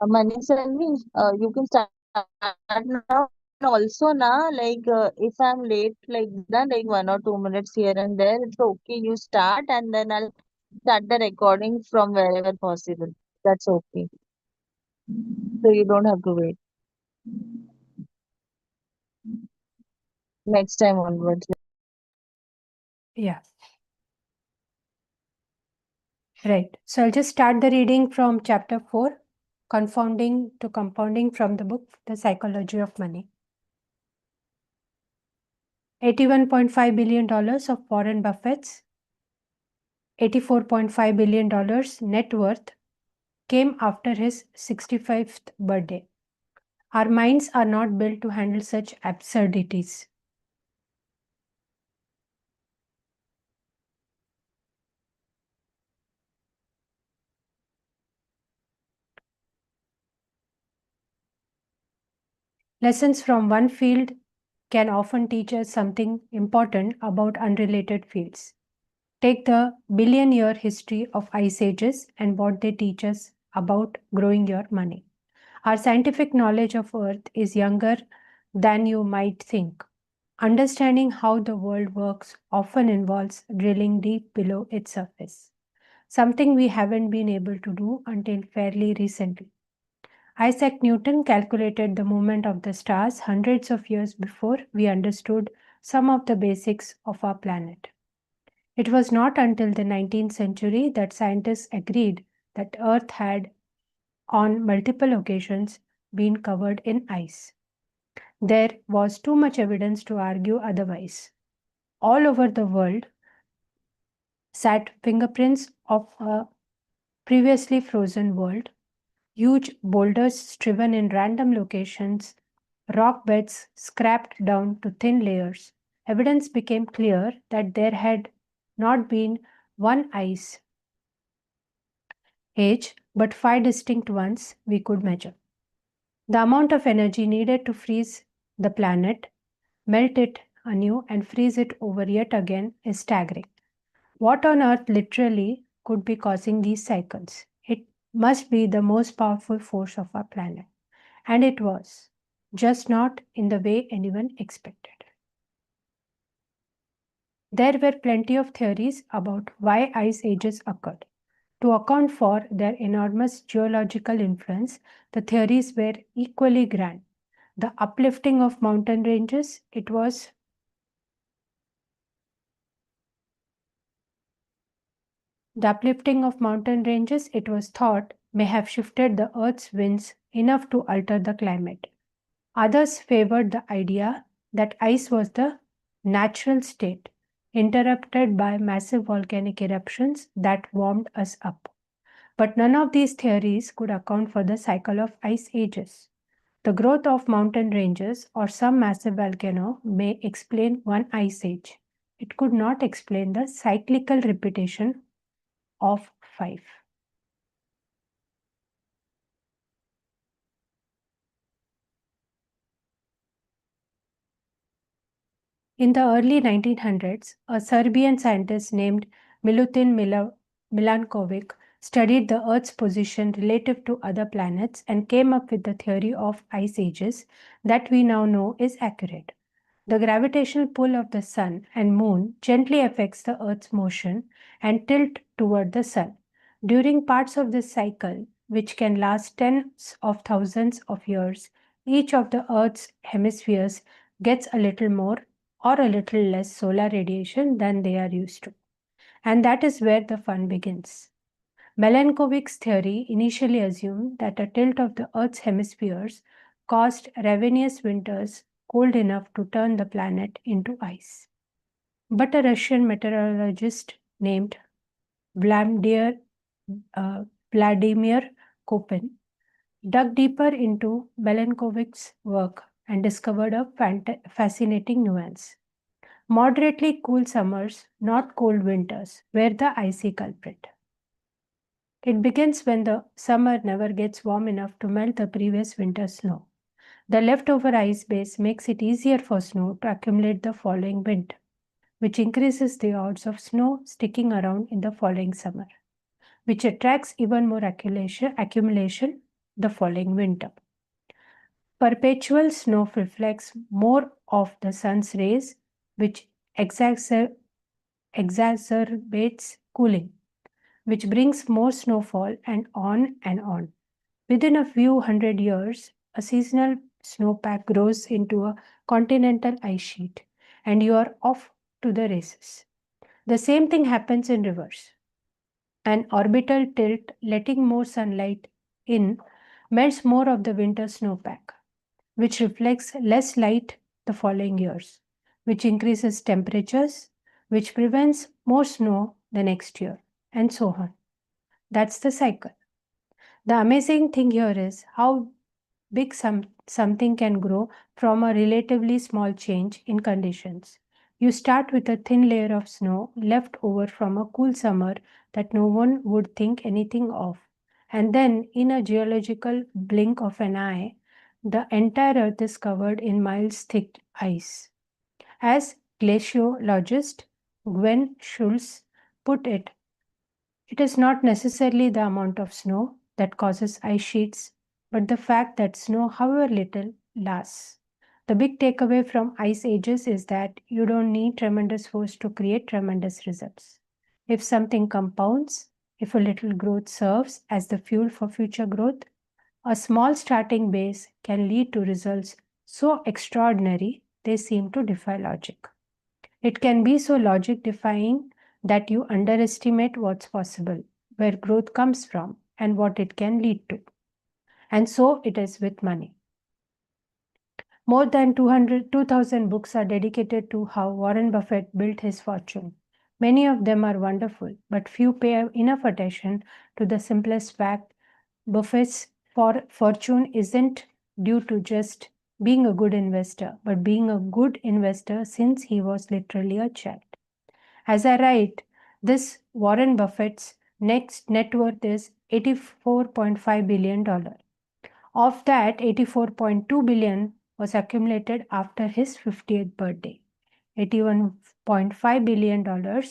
Money Salvi, you can start now. And also, na, like if I'm late, like that, like 1 or 2 minutes here and there, it's okay. You start, and then I'll start the recording from wherever possible. That's okay. So you don't have to wait. Next time onwards. Yeah, right. So I'll just start the reading from chapter 4, Confounding to Compounding, from the book The Psychology of Money. $81.5 billion of Warren Buffett's $84.5 billion net worth came after his 65th birthday. Our minds are not built to handle such absurdities. Lessons from one field can often teach us something important about unrelated fields. Take the billion-year history of ice ages and what they teach us about growing your money. Our scientific knowledge of Earth is younger than you might think. Understanding how the world works often involves drilling deep below its surface, something we haven't been able to do until fairly recently. Isaac Newton calculated the movement of the stars hundreds of years before we understood some of the basics of our planet. It was not until the 19th century that scientists agreed that Earth had, on multiple occasions, been covered in ice. There was too much evidence to argue otherwise. All over the world sat fingerprints of a previously frozen world, huge boulders striven in random locations, rock beds scraped down to thin layers. Evidence became clear that there had not been one ice age, but 5 distinct ones we could measure. The amount of energy needed to freeze the planet, melt it anew, and freeze it over yet again is staggering. What on earth literally could be causing these cycles? It must be the most powerful force of our planet. And it was, just not in the way anyone expected. There were plenty of theories about why ice ages occurred. To account for their enormous geological influence, the theories were equally grand. The uplifting of mountain ranges, it was thought may have shifted the Earth's winds enough to alter the climate. Others favored the idea that ice was the natural state, interrupted by massive volcanic eruptions that warmed us up. But none of these theories could account for the cycle of ice ages. The growth of mountain ranges or some massive volcano may explain one ice age. It could not explain the cyclical repetition of 5. In the early 1900s, a Serbian scientist named Milutin Milankovic studied the Earth's position relative to other planets and came up with the theory of ice ages that we now know is accurate. The gravitational pull of the Sun and Moon gently affects the Earth's motion and tilt toward the Sun. During parts of this cycle, which can last tens of thousands of years, each of the Earth's hemispheres gets a little more or a little less solar radiation than they are used to. And that is where the fun begins. Milankovic's theory initially assumed that a tilt of the Earth's hemispheres caused ravenous winters cold enough to turn the planet into ice. But a Russian meteorologist named Vladimir, Vladimir Kopin dug deeper into Milankovic's work and discovered a fascinating nuance. Moderately cool summers, not cold winters, were the icy culprit. It begins when the summer never gets warm enough to melt the previous winter's snow. The leftover ice base makes it easier for snow to accumulate the following winter, which increases the odds of snow sticking around in the following summer, which attracts even more accumulation the following winter. Perpetual snow reflects more of the sun's rays, which exacerbates cooling, which brings more snowfall and on and on. Within a few hundred years, a seasonal snowpack grows into a continental ice sheet, and you are off to the races. The same thing happens in reverse. An orbital tilt, letting more sunlight in, melts more of the winter snowpack, which reflects less light the following years, which increases temperatures, which prevents more snow the next year, and so on. That's the cycle. The amazing thing here is how big something can grow from a relatively small change in conditions. You start with a thin layer of snow left over from a cool summer that no one would think anything of. And then, in a geological blink of an eye, the entire earth is covered in miles thick ice. As glaciologist Gwen Schultz put it, it is not necessarily the amount of snow that causes ice sheets, but the fact that snow, however little, lasts. The big takeaway from ice ages is that you don't need tremendous force to create tremendous results. If something compounds, if a little growth serves as the fuel for future growth, a small starting base can lead to results so extraordinary they seem to defy logic. It can be so logic defying that you underestimate what's possible, where growth comes from, and what it can lead to. And so it is with money. More than 2,000 books are dedicated to how Warren Buffett built his fortune. Many of them are wonderful, but few pay enough attention to the simplest fact: Buffett's fortune isn't due to just being a good investor, but being a good investor since he was literally a child. As I write, this Warren Buffett's next net worth is $84.5 billion. Of that, $84.2 billion was accumulated after his 50th birthday. $81.5 billion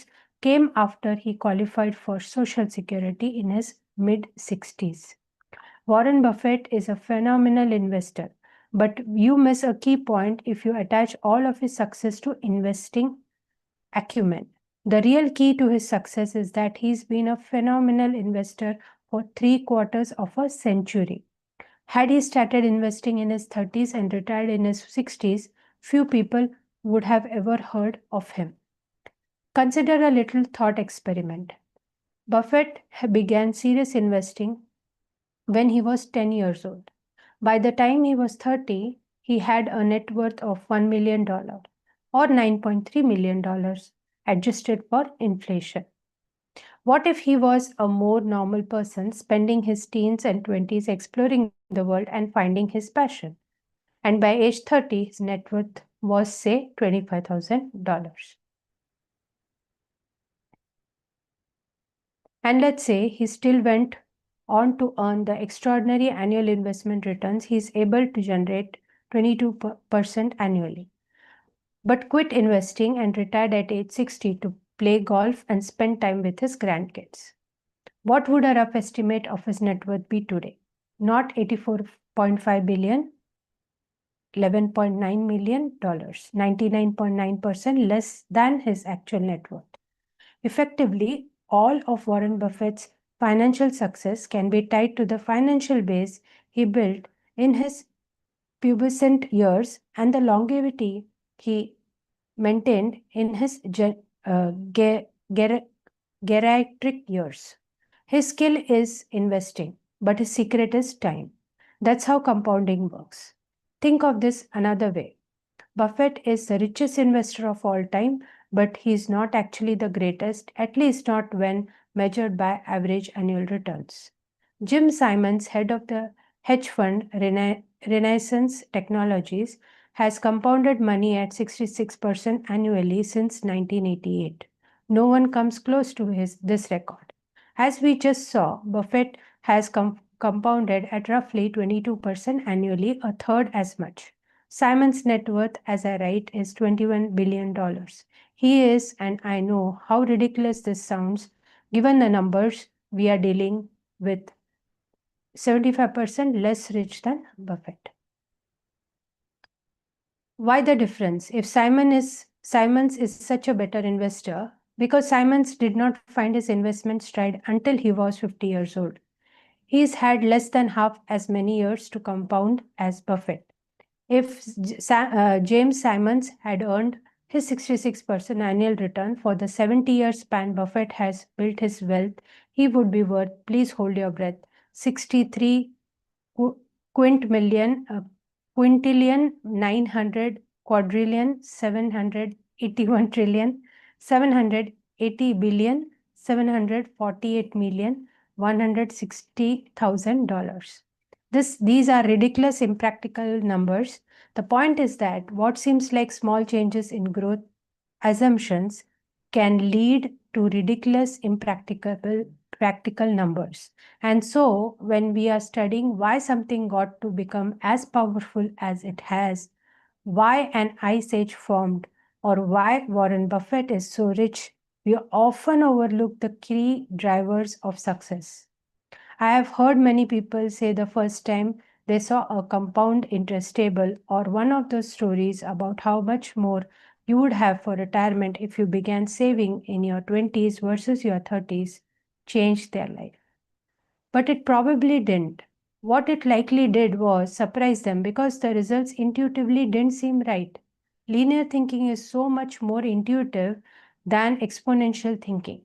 came after he qualified for Social Security in his mid 60s. Warren Buffett is a phenomenal investor, but you miss a key point if you attach all of his success to investing acumen. The real key to his success is that he's been a phenomenal investor for 3/4 of a century. Had he started investing in his 30s and retired in his 60s, few people would have ever heard of him. Consider a little thought experiment. Buffett began serious investing when he was 10 years old. By the time he was 30, he had a net worth of $1 million or $9.3 million adjusted for inflation. What if he was a more normal person spending his teens and 20s exploring the world and finding his passion? And by age 30, his net worth was, say, $25,000. And let's say he still went on to earn the extraordinary annual investment returns he is able to generate 22% annually, but quit investing and retired at age 60 to play golf and spend time with his grandkids. What would a rough estimate of his net worth be today? Not 84.5 billion, $11.9 million, 99.9% less than his actual net worth. Effectively, all of Warren Buffett's financial success can be tied to the financial base he built in his pubescent years and the longevity he maintained in his geriatric years. His skill is investing, but his secret is time. That's how compounding works. Think of this another way. Buffett is the richest investor of all time, but he is not actually the greatest, at least not when measured by average annual returns. Jim Simons, head of the hedge fund Renaissance Technologies, has compounded money at 66% annually since 1988. No one comes close to this record. As we just saw, Buffett has compounded at roughly 22% annually, a third as much. Simon's net worth, as I write, is $21 billion. He is, and I know how ridiculous this sounds, given the numbers we are dealing with 75% less rich than Buffett. Why the difference? If Simons is such a better investor, because Simons did not find his investment stride until he was 50 years old. He's had less than half as many years to compound as Buffett. If James Simons had earned his 66% annual return for the 70-year span Buffett has built his wealth, he would be worth, please hold your breath, 63 quintillion, quintillion, 900 quadrillion, 781 trillion, 780 billion, 748 million, $160,000. These are ridiculous impractical numbers. The point is that what seems like small changes in growth assumptions can lead to ridiculous impracticable practical numbers. And so when we are studying why something got to become as powerful as it has, why an ice age formed, or why Warren Buffett is so rich, we often overlook the key drivers of success. I have heard many people say the first time they saw a compound interest table or one of those stories about how much more you would have for retirement if you began saving in your 20s versus your 30s changed their life. But it probably didn't. What it likely did was surprise them because the results intuitively didn't seem right. Linear thinking is so much more intuitive than exponential thinking.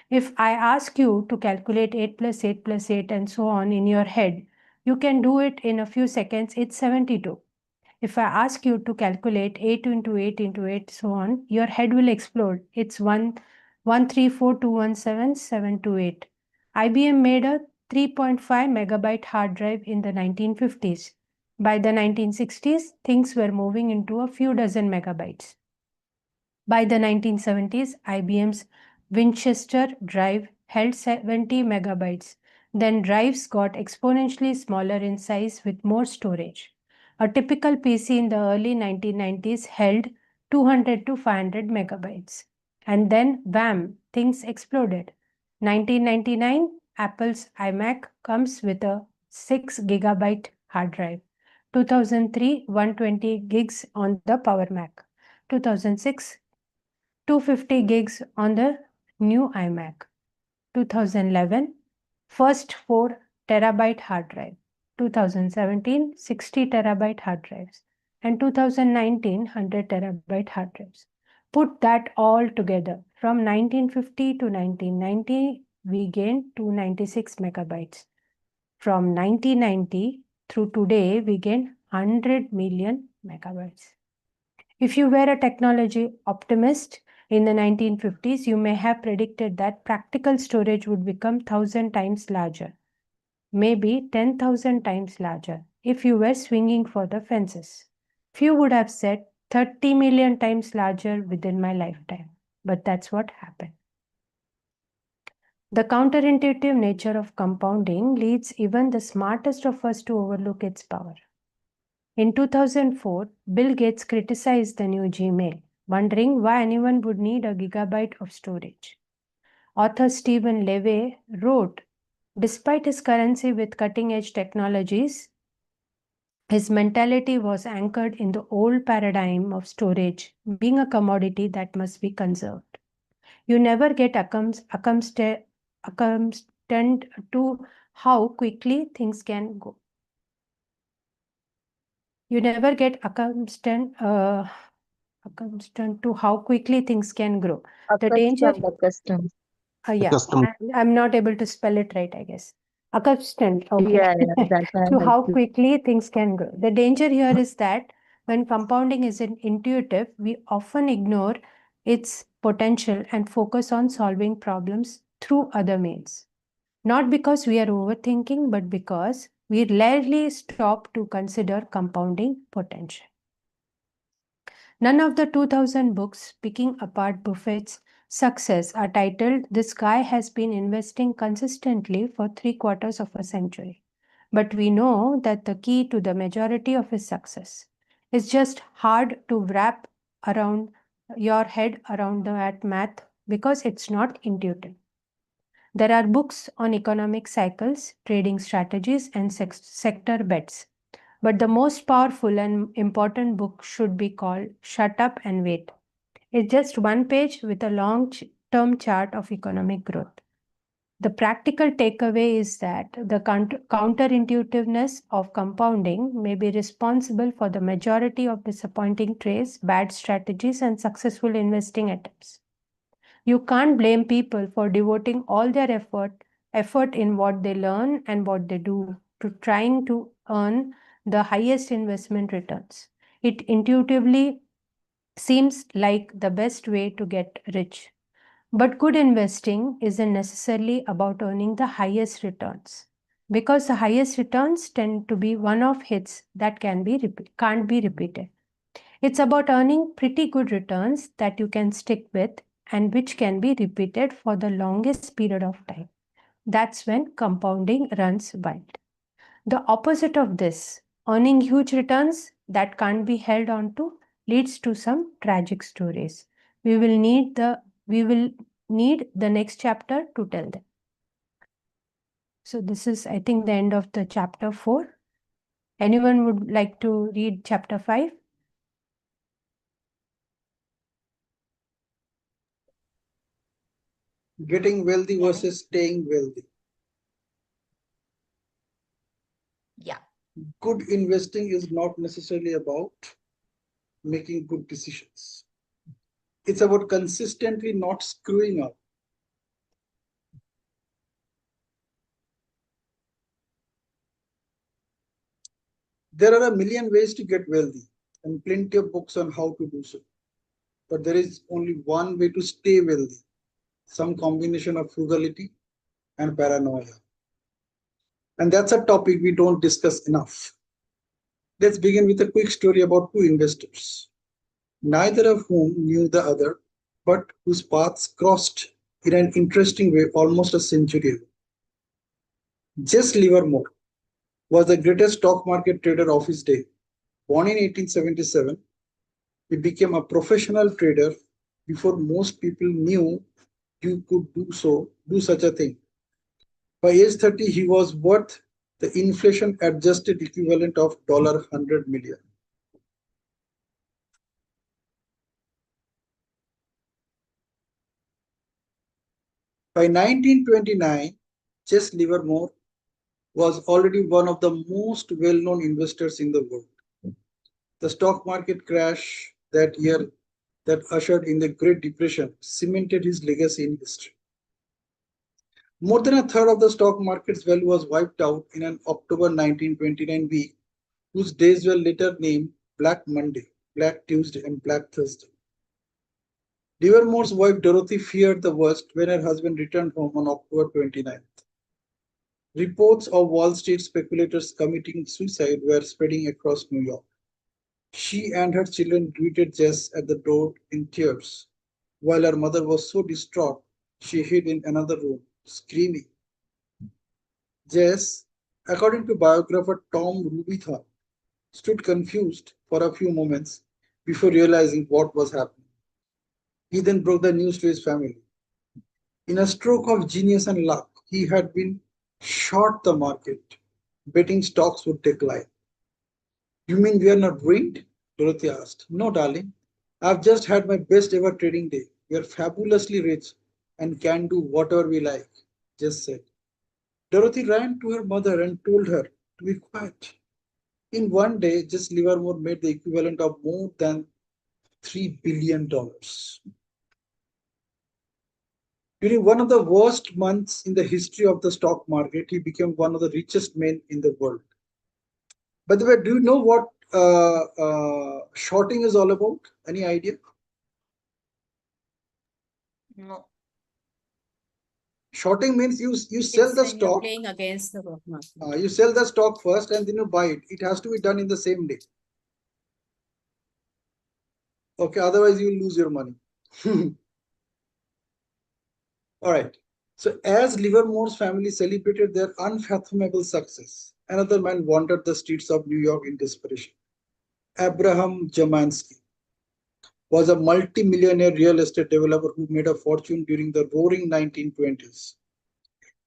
If I ask you to calculate 8 plus 8 plus 8 and so on in your head, you can do it in a few seconds. It's 72. If I ask you to calculate 8 into 8 into 8, so on, your head will explode. It's 1 1 3 4 2 1 7 7 2 8. IBM made a 3.5 megabyte hard drive in the 1950s. By the 1960s, things were moving into a few dozen megabytes. By the 1970s, IBM's Winchester drive held 70 megabytes. Then drives got exponentially smaller in size with more storage. A typical PC in the early 1990s held 200 to 500 megabytes. And then, wham, things exploded. 1999, Apple's iMac comes with a 6 gigabyte hard drive. 2003, 120 gigs on the Power Mac. 2006, 250 gigs on the new iMac. 2011, first 4 terabyte hard drive. 2017, 60 terabyte hard drives. And 2019, 100 terabyte hard drives. Put that all together. From 1950 to 1990, we gained 296 megabytes. From 1990 through today, we gained 100 million megabytes. If you were a technology optimist in the 1950s, you may have predicted that practical storage would become 1,000 times larger, maybe 10,000 times larger, if you were swinging for the fences. Few would have said 30 million times larger within my lifetime, but that's what happened. The counterintuitive nature of compounding leads even the smartest of us to overlook its power. In 2004, Bill Gates criticized the new Gmail, wondering why anyone would need a gigabyte of storage. Author Stephen Levy wrote, despite his currency with cutting edge technologies, his mentality was anchored in the old paradigm of storage being a commodity that must be conserved. You never get accustomed to how quickly things can go. You never get accustomed to how quickly things can grow. The danger, Accustomed. yeah, Custom. I'm not able to spell it right, I guess. Accustomed, Yeah, okay, yeah, that I to have how to. quickly things can grow. The danger here is that when compounding isn't intuitive, we often ignore its potential and focus on solving problems through other means. Not because we are overthinking, but because we rarely stop to consider compounding potential. None of the 2000 books picking apart Buffett's success are titled, This Guy Has Been Investing Consistently for 3/4 of a Century. But we know that the key to the majority of his success is just hard to wrap around your head around that math because it's not intuitive. There are books on economic cycles, trading strategies, and sector bets. But the most powerful and important book should be called Shut Up and Wait. It's just one page with a long term chart of economic growth. The practical takeaway is that the counterintuitiveness of compounding may be responsible for the majority of disappointing trades, bad strategies, and successful investing attempts. You can't blame people for devoting all their effort in what they learn and what they do to trying to earn the highest investment returns. It intuitively seems like the best way to get rich. But good investing isn't necessarily about earning the highest returns because the highest returns tend to be one-off hits that can't be repeated. It's about earning pretty good returns that you can stick with and which can be repeated for the longest period of time. That's when compounding runs wild. The opposite of this, earning huge returns that can't be held on to, leads to some tragic stories. We will need the next chapter to tell them. So this is, I think, the end of the chapter 4. Anyone would like to read chapter 5? Getting wealthy versus staying wealthy. Yeah. Good investing is not necessarily about making good decisions. It's about consistently not screwing up. There are a million ways to get wealthy and plenty of books on how to do so. But there is only one way to stay wealthy, some combination of frugality and paranoia. And that's a topic we don't discuss enough. Let's begin with a quick story about two investors, neither of whom knew the other, but whose paths crossed in an interesting way almost a century ago. Jess Livermore was the greatest stock market trader of his day. Born in 1877, he became a professional trader before most people knew you could do such a thing. By age 30, he was worth the inflation adjusted equivalent of $100 million. By 1929, Jess Livermore was already one of the most well-known investors in the world. The stock market crash that year that ushered in the Great Depression cemented his legacy in history. More than a third of the stock market's value was wiped out in an October 1929 week, whose days were later named Black Monday, Black Tuesday, and Black Thursday. Livermore's wife Dorothy feared the worst when her husband returned home on October 29th. Reports of Wall Street speculators committing suicide were spreading across New York. She and her children greeted Jess at the door in tears, while her mother was so distraught she hid in another room, screaming. Jess, according to biographer Tom Rubithorn, stood confused for a few moments before realizing what was happening. He then broke the news to his family. In a stroke of genius and luck, he had been short the market, betting stocks would decline. You mean we are not ruined? Dorothy asked. No, darling. I've just had my best ever trading day. We are fabulously rich and can do whatever we like, Jess said. Dorothy ran to her mother and told her to be quiet. In one day, Jess Livermore made the equivalent of more than $3 billion. During one of the worst months in the history of the stock market, he became one of the richest men in the world. By the way, do you know what shorting is all about? Any idea? No. Shorting means you sell the stock. Playing against the market. You sell the stock first and then you buy it. It has to be done in the same day. Okay, otherwise you will lose your money. All right. So as Livermore's family celebrated their unfathomable success, another man wandered the streets of New York in desperation. Abraham Jamansky was a multi-millionaire real estate developer who made a fortune during the roaring 1920s.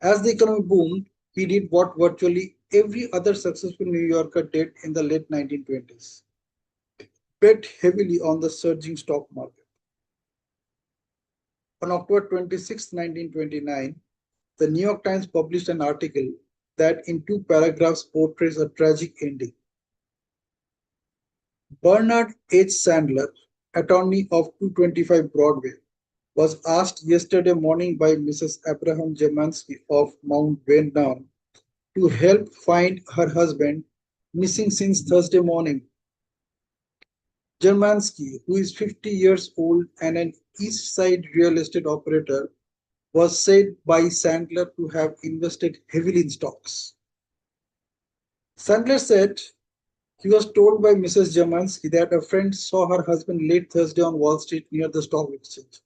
As the economy boomed, he did what virtually every other successful New Yorker did in the late 1920s: bet heavily on the surging stock market. On October 26, 1929, the New York Times published an article that in two paragraphs portrays a tragic ending. Bernard H. Sandler, attorney of 225 Broadway, was asked yesterday morning by Mrs. Abraham Jemansky of Mount Vernon to help find her husband, missing since Thursday morning. Germansky, who is 50 years old and an East Side real estate operator, was said by Sandler to have invested heavily in stocks. Sandler said he was told by Mrs. Germansky that a friend saw her husband late Thursday on Wall Street near the stock exchange.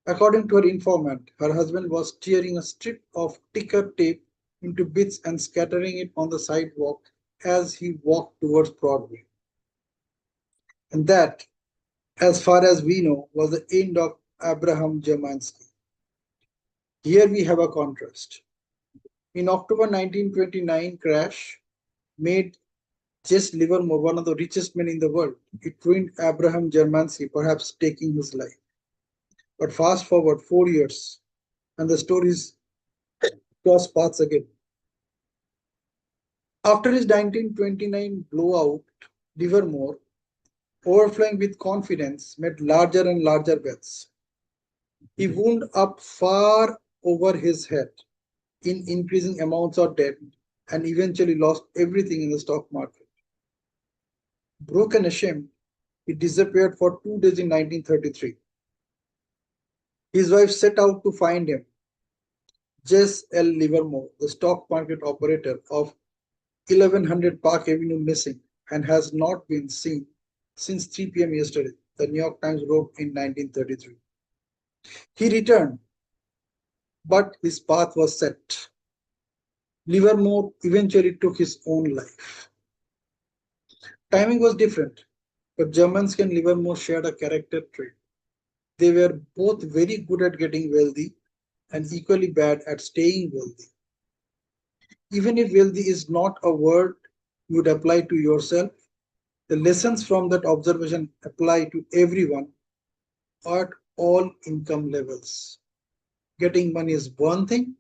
According to her informant, her husband was tearing a strip of ticker tape into bits and scattering it on the sidewalk as he walked towards Broadway. And that, as far as we know, was the end of Abraham Germansky. Here we have a contrast. In October 1929 crash made Jesse Livermore one of the richest men in the world. It ruined Abraham Germansky, perhaps taking his life. But fast forward 4 years, and the stories cross paths again. After his 1929 blowout, Livermore, overflowing with confidence, made larger and larger bets. He wound up far over his head in increasing amounts of debt and eventually lost everything in the stock market. Broken ashamed, he disappeared for 2 days in 1933. His wife set out to find him. Jess L. Livermore, the stock market operator of 1100 Park Avenue, missing and has not been seen since 3 p.m. yesterday, the New York Times wrote in 1933. He returned, but his path was set. Livermore eventually took his own life. Timing was different, but Germans and Livermore shared a character trait. They were both very good at getting wealthy and equally bad at staying wealthy. Even if wealthy is not a word you would apply to yourself, the lessons from that observation apply to everyone at all income levels. Getting money is one thing,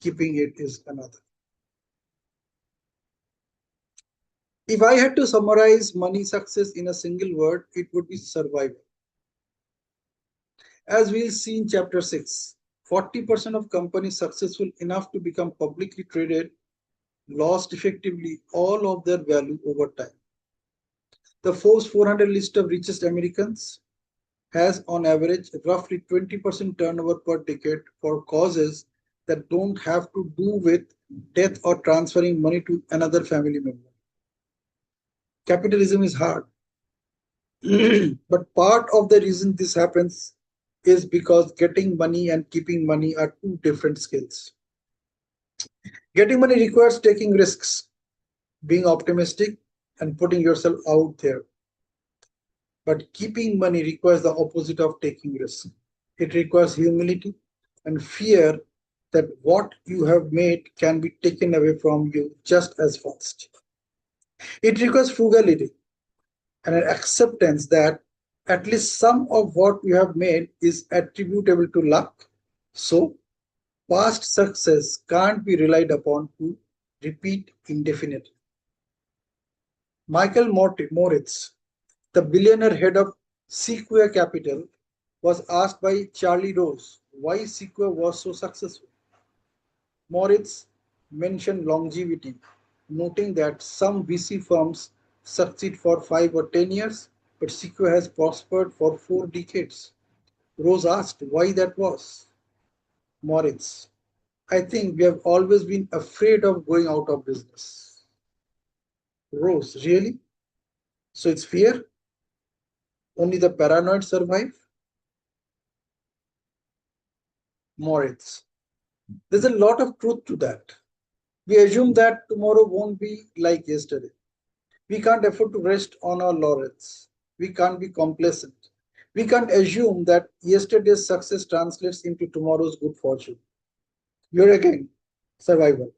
keeping it is another. If I had to summarize money success in a single word, it would be survival. As we'll see in chapter 6, 40% of companies successful enough to become publicly traded lost effectively all of their value over time. The Forbes 400 list of richest Americans has on average roughly 20% turnover per decade for causes that don't have to do with death or transferring money to another family member. Capitalism is hard. But part of the reason this happens is because getting money and keeping money are two different skills. Getting money requires taking risks, being optimistic, and putting yourself out there. But keeping money requires the opposite of taking risks. It requires humility and fear that what you have made can be taken away from you just as fast. It requires frugality and an acceptance that at least some of what you have made is attributable to luck. So, past success can't be relied upon to repeat indefinitely. Michael Moritz, the billionaire head of Sequoia Capital, was asked by Charlie Rose why Sequoia was so successful. Moritz mentioned longevity, noting that some VC firms succeed for 5 or 10 years, but Sequoia has prospered for 4 decades. Rose asked why that was. Moritz: I think we have always been afraid of going out of business. Rose: really? So it's fear? Only the paranoid survive? Moritz: there's a lot of truth to that. We assume that tomorrow won't be like yesterday. We can't afford to rest on our laurels. We can't be complacent. We can't assume that yesterday's success translates into tomorrow's good fortune. Here again, survival,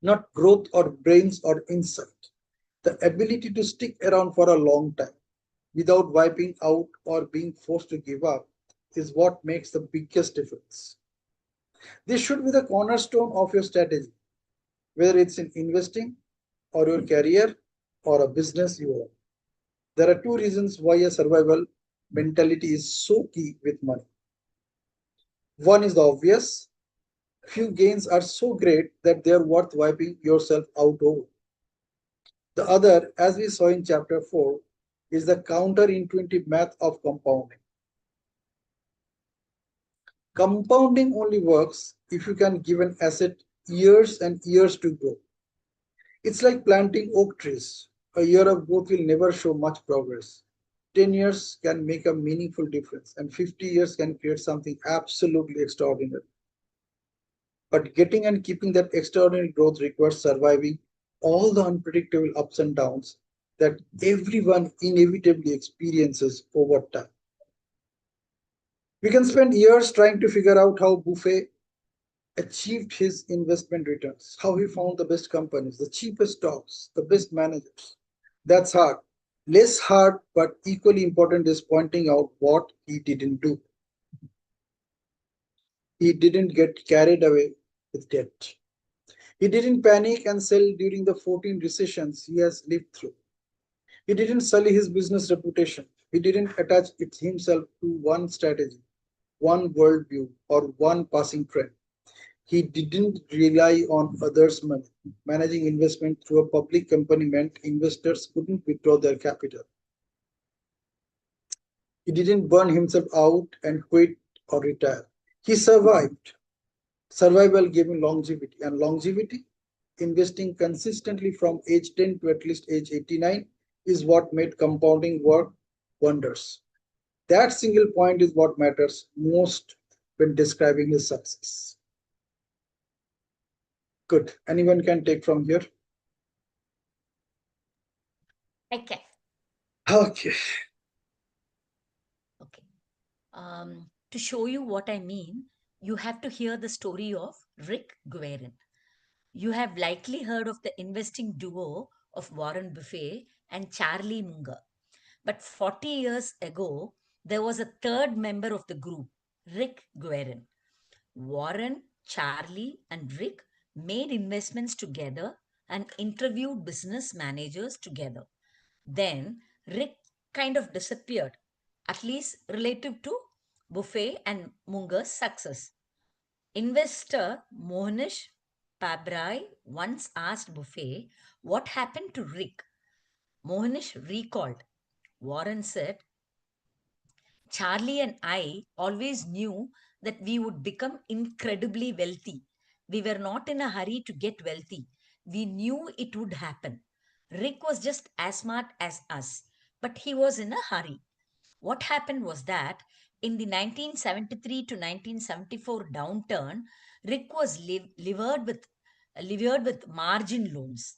not growth or brains or insight. The ability to stick around for a long time without wiping out or being forced to give up is what makes the biggest difference. This should be the cornerstone of your strategy, whether it's in investing or your career or a business you own. There are two reasons why a survival mentality is so key with money. One is the obvious: few gains are so great that they are worth wiping yourself out over. The other, as we saw in chapter 4, is the counterintuitive math of compounding. Compounding only works if you can give an asset years and years to grow. It's like planting oak trees. A year of growth will never show much progress. 10 years can make a meaningful difference, and 50 years can create something absolutely extraordinary. But getting and keeping that extraordinary growth requires surviving all the unpredictable ups and downs that everyone inevitably experiences over time. We can spend years trying to figure out how Buffet achieved his investment returns, how he found the best companies, the cheapest stocks, the best managers. That's hard. Less hard, but equally important, is pointing out what he didn't do. He didn't get carried away with debt. He didn't panic and sell during the 14 recessions he has lived through. He didn't sully his business reputation. He didn't attach it himself to one strategy, one worldview, or one passing trend. He didn't rely on others' money. Managing investment through a public company meant investors couldn't withdraw their capital. He didn't burn himself out and quit or retire. He survived. Survival gave him longevity, and longevity, investing consistently from age 10 to at least age 89, is what made compounding work wonders. That single point is what matters most when describing his success. Good. Anyone can take from here. Okay. Okay. Okay. To show you what I mean, you have to hear the story of Rick Guerin. You have likely heard of the investing duo of Warren Buffett and Charlie Munger. But 40 years ago, there was a third member of the group, Rick Guerin. Warren, Charlie, and Rick made investments together and interviewed business managers together. Then Rick kind of disappeared, at least relative to Buffet and Munger's success. Investor Mohnish Pabrai once asked Buffet what happened to Rick. Mohnish recalled. Warren said, Charlie and I always knew that we would become incredibly wealthy. We were not in a hurry to get wealthy. We knew it would happen. Rick was just as smart as us, but he was in a hurry. What happened was that in the 1973 to 1974 downturn, Rick was levered with margin loans.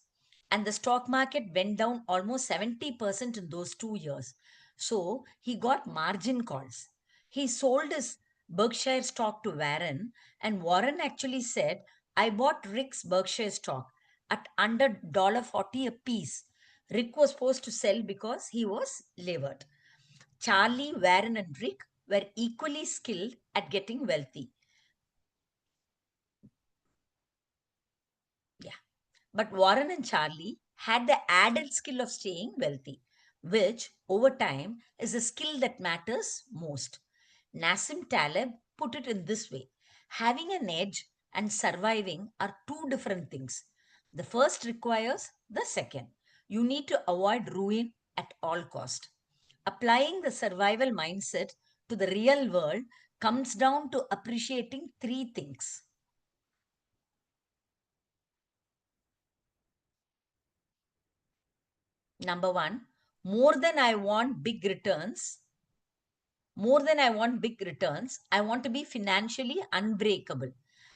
And the stock market went down almost 70% in those 2 years. So he got margin calls. He sold his Berkshire stock to Warren, and Warren actually said, I bought Rick's Berkshire stock at under $40 a piece. Rick was forced to sell because he was levered. Charlie, Warren, and Rick were equally skilled at getting wealthy. Yeah. But Warren and Charlie had the added skill of staying wealthy, which over time is a skill that matters most. Nassim Taleb put it in this way: having an edge and surviving are two different things. The first requires the second. You need to avoid ruin at all cost. Applying the survival mindset to the real world comes down to appreciating three things. Number one, more than I want big returns, more than I want big returns, I want to be financially unbreakable.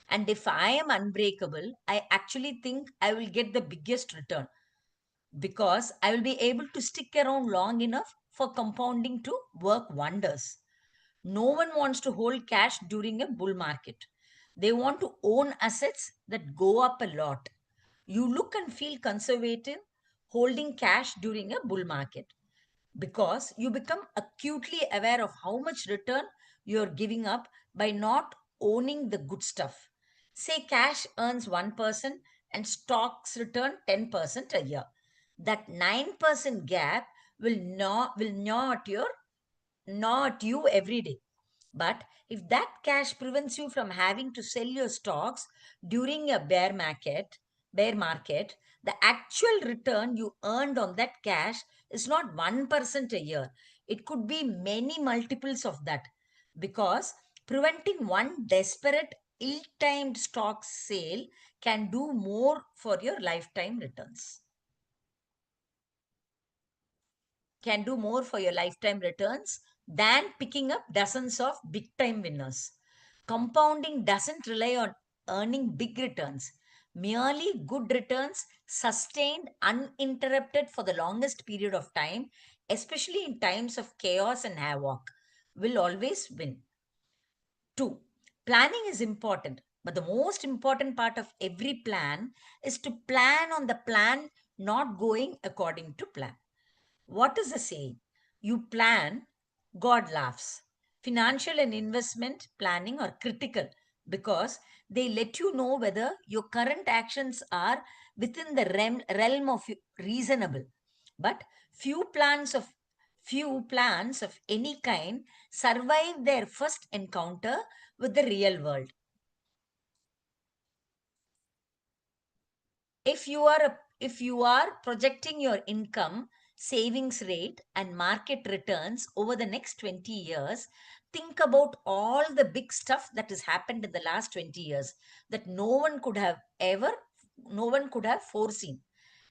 And if I am unbreakable, I actually think I will get the biggest return because I will be able to stick around long enough for compounding to work wonders. No one wants to hold cash during a bull market. They want to own assets that go up a lot. You look and feel conservative holding cash during a bull market because you become acutely aware of how much return you're giving up by not owning the good stuff. Say cash earns 1% and stocks return 10% a year. That 9% gap will gnaw at you every day. But if that cash prevents you from having to sell your stocks during a bear market, the actual return you earned on that cash is not 1% a year. It could be many multiples of that because preventing one desperate, ill-timed stock sale can do more for your lifetime returns. Can do more for your lifetime returns than picking up dozens of big time winners. Compounding doesn't rely on earning big returns. Merely good returns sustained uninterrupted for the longest period of time, especially in times of chaos and havoc, will always win. 2. Planning is important, but the most important part of every plan is to plan on the plan not going according to plan. What is the saying? You plan, God laughs. Financial and investment planning are critical because they let you know whether your current actions are within the realm of reasonable. But few plans of few plans of any kind survive their first encounter with the real world. If you are projecting your income, savings rate and market returns over the next 20 years, think about all the big stuff that has happened in the last 20 years that no one could have foreseen.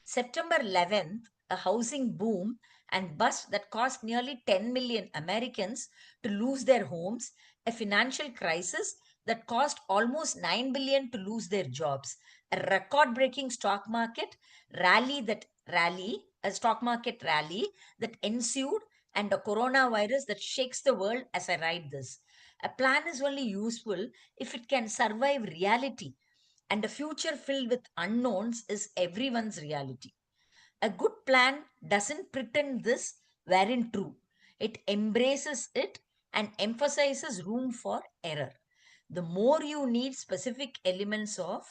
September 11th, a housing boom and bust that caused nearly 10 million Americans to lose their homes, a financial crisis that caused almost 9 billion to lose their jobs, a record-breaking stock market rally that ensued, and a coronavirus that shakes the world as I write this. A plan is only useful if it can survive reality, and a future filled with unknowns is everyone's reality. A good plan doesn't pretend this weren't true. It embraces it and emphasizes room for error. The more you need specific elements of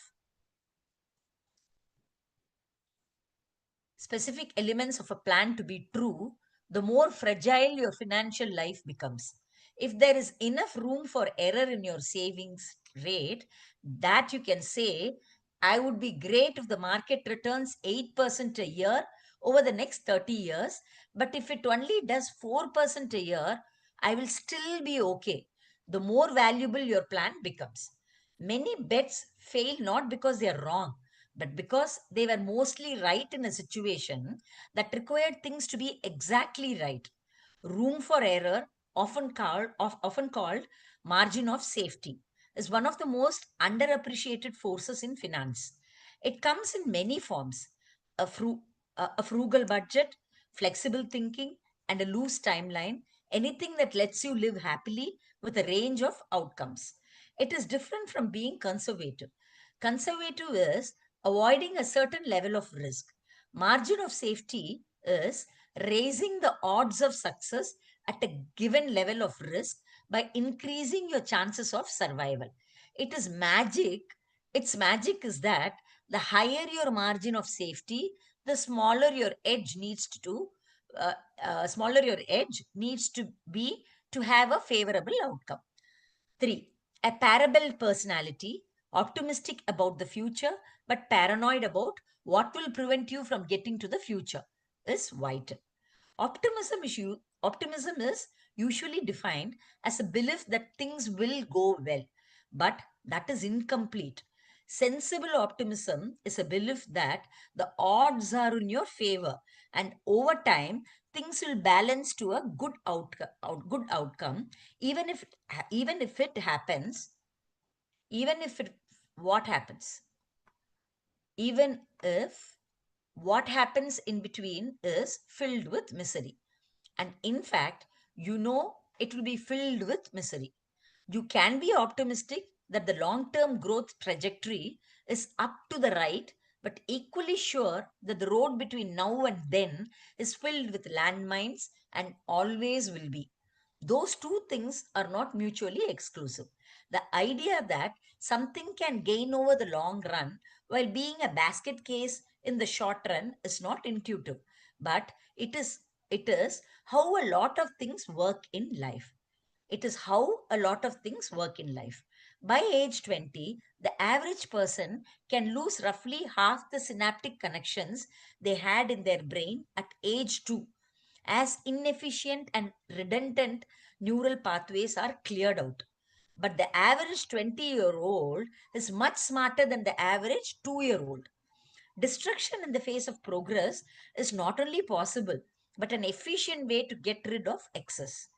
a plan to be true, the more fragile your financial life becomes. If there is enough room for error in your savings rate, that you can say, I would be great if the market returns 8% a year over the next 30 years, but if it only does 4% a year, I will still be okay. The more valuable your plan becomes. Many bets fail not because they are wrong, but because they were mostly right in a situation that required things to be exactly right. Room for error, often called margin of safety, is one of the most underappreciated forces in finance. It comes in many forms: a, fru- a frugal budget, flexible thinking, and a loose timeline. Anything that lets you live happily with a range of outcomes. It is different from being conservative. Conservative is avoiding a certain level of risk. Margin of safety is raising the odds of success at a given level of risk by increasing your chances of survival. It is magic. Its magic is that the higher your margin of safety, the uh, smaller your edge needs to be to have a favorable outcome. 3. A parable personality, optimistic about the future but paranoid about what will prevent you from getting to the future, is vital. Optimism is usually defined as a belief that things will go well, but that is incomplete. Sensible optimism is a belief that the odds are in your favor, and over time things will balance to a good outcome, even if even if it happens, even if it what happens, even if what happens in between is filled with misery. And in fact, it will be filled with misery. You can be optimistic that the long term growth trajectory is up to the right, but equally sure that the road between now and then is filled with landmines and always will be. Those two things are not mutually exclusive. The idea that something can gain over the long run while being a basket case in the short run is not intuitive, but it is how a lot of things work in life. It is how a lot of things work in life. By age 20, the average person can lose roughly half the synaptic connections they had in their brain at age 2, as inefficient and redundant neural pathways are cleared out. But the average 20-year-old is much smarter than the average 2-year-old. Destruction in the face of progress is not only possible, but an efficient way to get rid of excess.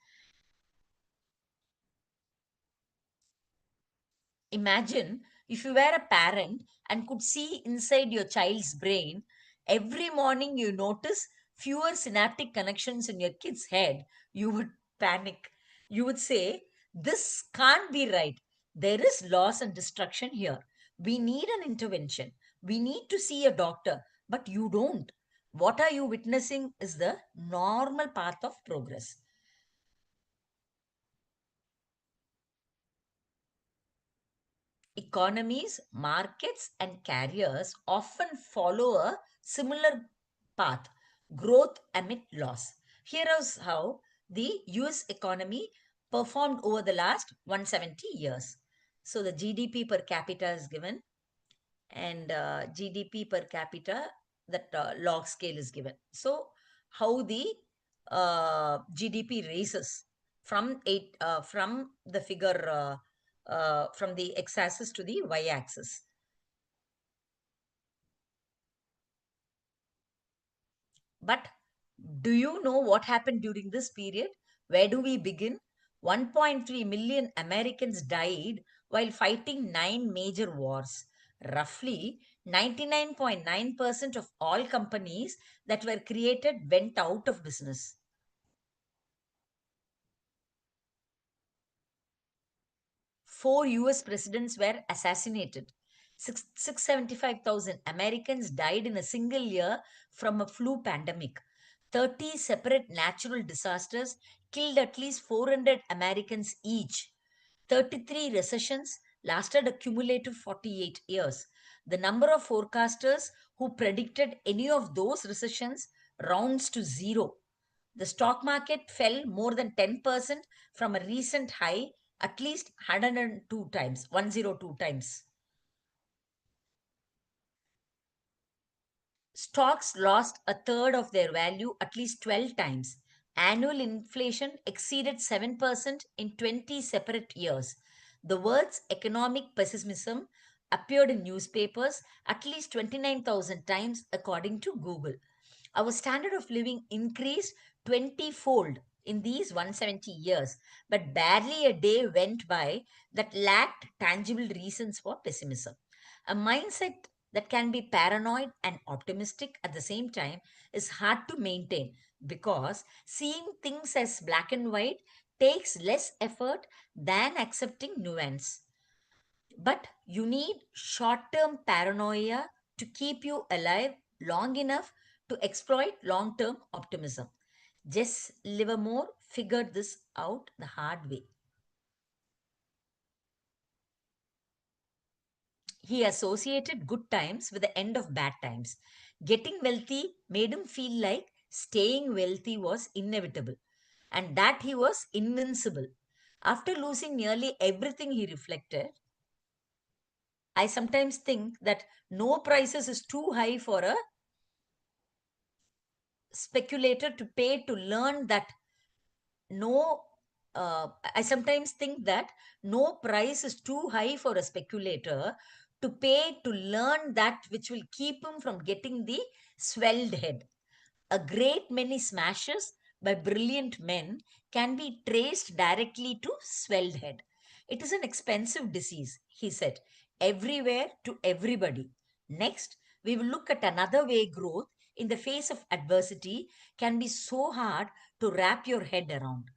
Imagine if you were a parent and could see inside your child's brain. Every morning you notice fewer synaptic connections in your kid's head. You would panic. You would say, "This can't be right. There is loss and destruction here. We need an intervention. We need to see a doctor." But you don't. What are you witnessing is the normal path of progress. Economies, markets, and carriers often follow a similar path: growth amid loss. Here is how the US economy performed over the last 170 years. So the GDP per capita is given, and GDP per capita, that log scale is given. So how the GDP raises from the figure from the x-axis to the y-axis. But do you know what happened during this period? Where do we begin? 1.3 million Americans died while fighting 9 major wars. Roughly 99.9% of all companies that were created went out of business. Four US presidents were assassinated. 675,000 Americans died in a single year from a flu pandemic. 30 separate natural disasters killed at least 400 Americans each. 33 recessions lasted a cumulative 48 years. The number of forecasters who predicted any of those recessions rounds to zero. The stock market fell more than 10% from a recent high at least 102 times, 102 times. Stocks lost a third of their value at least 12 times. Annual inflation exceeded 7% in 20 separate years. The words economic pessimism appeared in newspapers at least 29,000 times, according to Google. Our standard of living increased 20-fold in these 170 years, but barely a day went by that lacked tangible reasons for pessimism. A mindset that can be paranoid and optimistic at the same time is hard to maintain, because seeing things as black and white takes less effort than accepting nuance. But you need short term paranoia to keep you alive long enough to exploit long term optimism. Jess Livermore figured this out the hard way. He associated good times with the end of bad times. Getting wealthy made him feel like staying wealthy was inevitable and that he was invincible. After losing nearly everything, he reflected, "I sometimes think that no prices is too high for a speculator to pay to learn that no I sometimes think that no price is too high for a speculator to pay to learn that which will keep him from getting the swelled head. A great many smashes by brilliant men can be traced directly to swelled head. It is an expensive disease," he said, "everywhere to everybody." Next, we will look at another way growth in the face of adversity can be so hard to wrap your head around.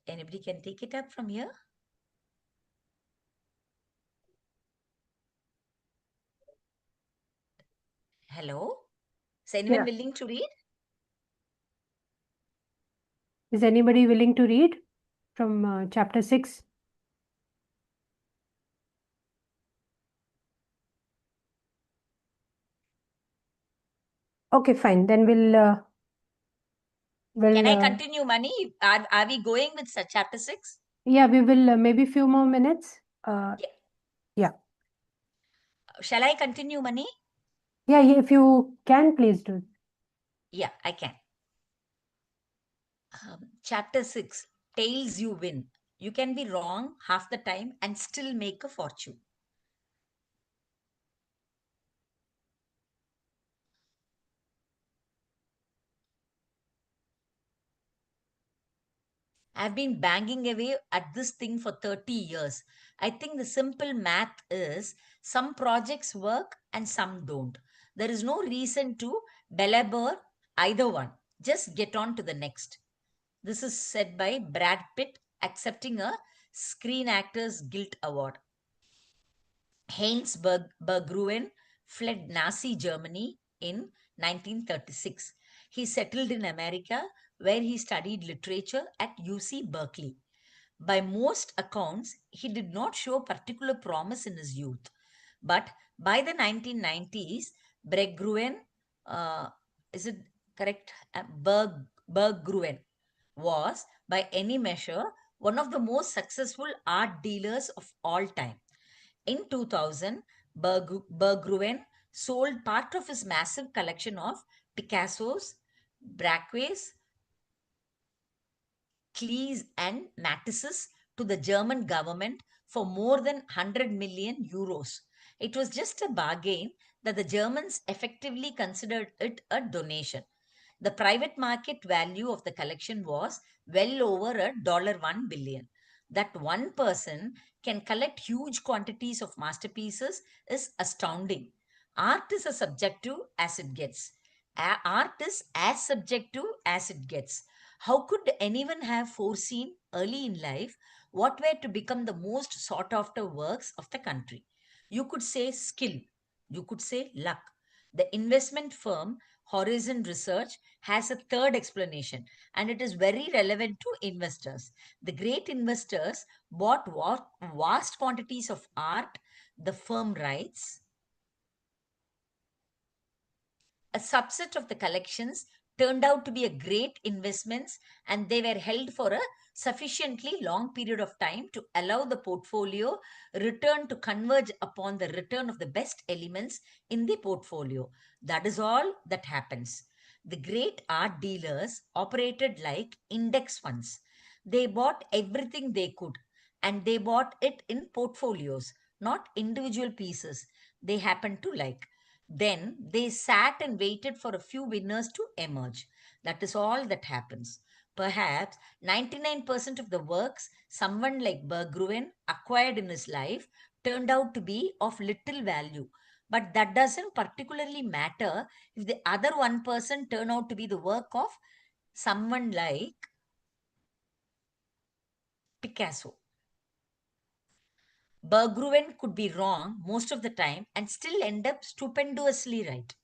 Anybody can take it up from here? Hello? Is anyone Yeah. willing to read? Is anybody willing to read from chapter 6? Okay, fine. Then Can I continue, Mani? Are we going with chapter 6? yeah, we will maybe few more minutes. Yeah. Shall I continue, Mani? Yeah, if you can, please do. Yeah, I can. Chapter 6, Tails You Win. You can be wrong half the time and still make a fortune. I've been banging away at this thing for 30 years. I think the simple math is some projects work and some don't. There is no reason to belabor either one. Just get on to the next. This is said by Brad Pitt accepting a Screen Actors Guild Award. Heinz Berggruen fled Nazi Germany in 1936. He settled in America where he studied literature at UC Berkeley. By most accounts, he did not show particular promise in his youth. But by the 1990s, Berggruen, is it correct? Berggruen was, by any measure, one of the most successful art dealers of all time. In 2000, Berggruen sold part of his massive collection of Picassos, Braques, Klees, and Matisses to the German government for more than 100 million euros. It was just a bargain that the Germans effectively considered it a donation. The private market value of the collection was well over $1 billion. That one person can collect huge quantities of masterpieces is astounding. Art is as subjective as it gets. Art is as subjective as it gets. How could anyone have foreseen early in life what were to become the most sought after works of the country? You could say skill, you could say luck. The investment firm Horizon Research has a third explanation, and it is very relevant to investors. The great investors bought vast quantities of art, the firm writes. A subset of the collections turned out to be a great investments, and they were held for a sufficiently long period of time to allow the portfolio return to converge upon the return of the best elements in the portfolio. That is all that happens. The great art dealers operated like index funds. They bought everything they could, and they bought it in portfolios, not individual pieces they happened to like. Then they sat and waited for a few winners to emerge. That is all that happens. Perhaps 99% of the works someone like Berggruen acquired in his life turned out to be of little value. But that doesn't particularly matter if the other 1% turn out to be the work of someone like Picasso. Berggruen could be wrong most of the time and still end up stupendously right.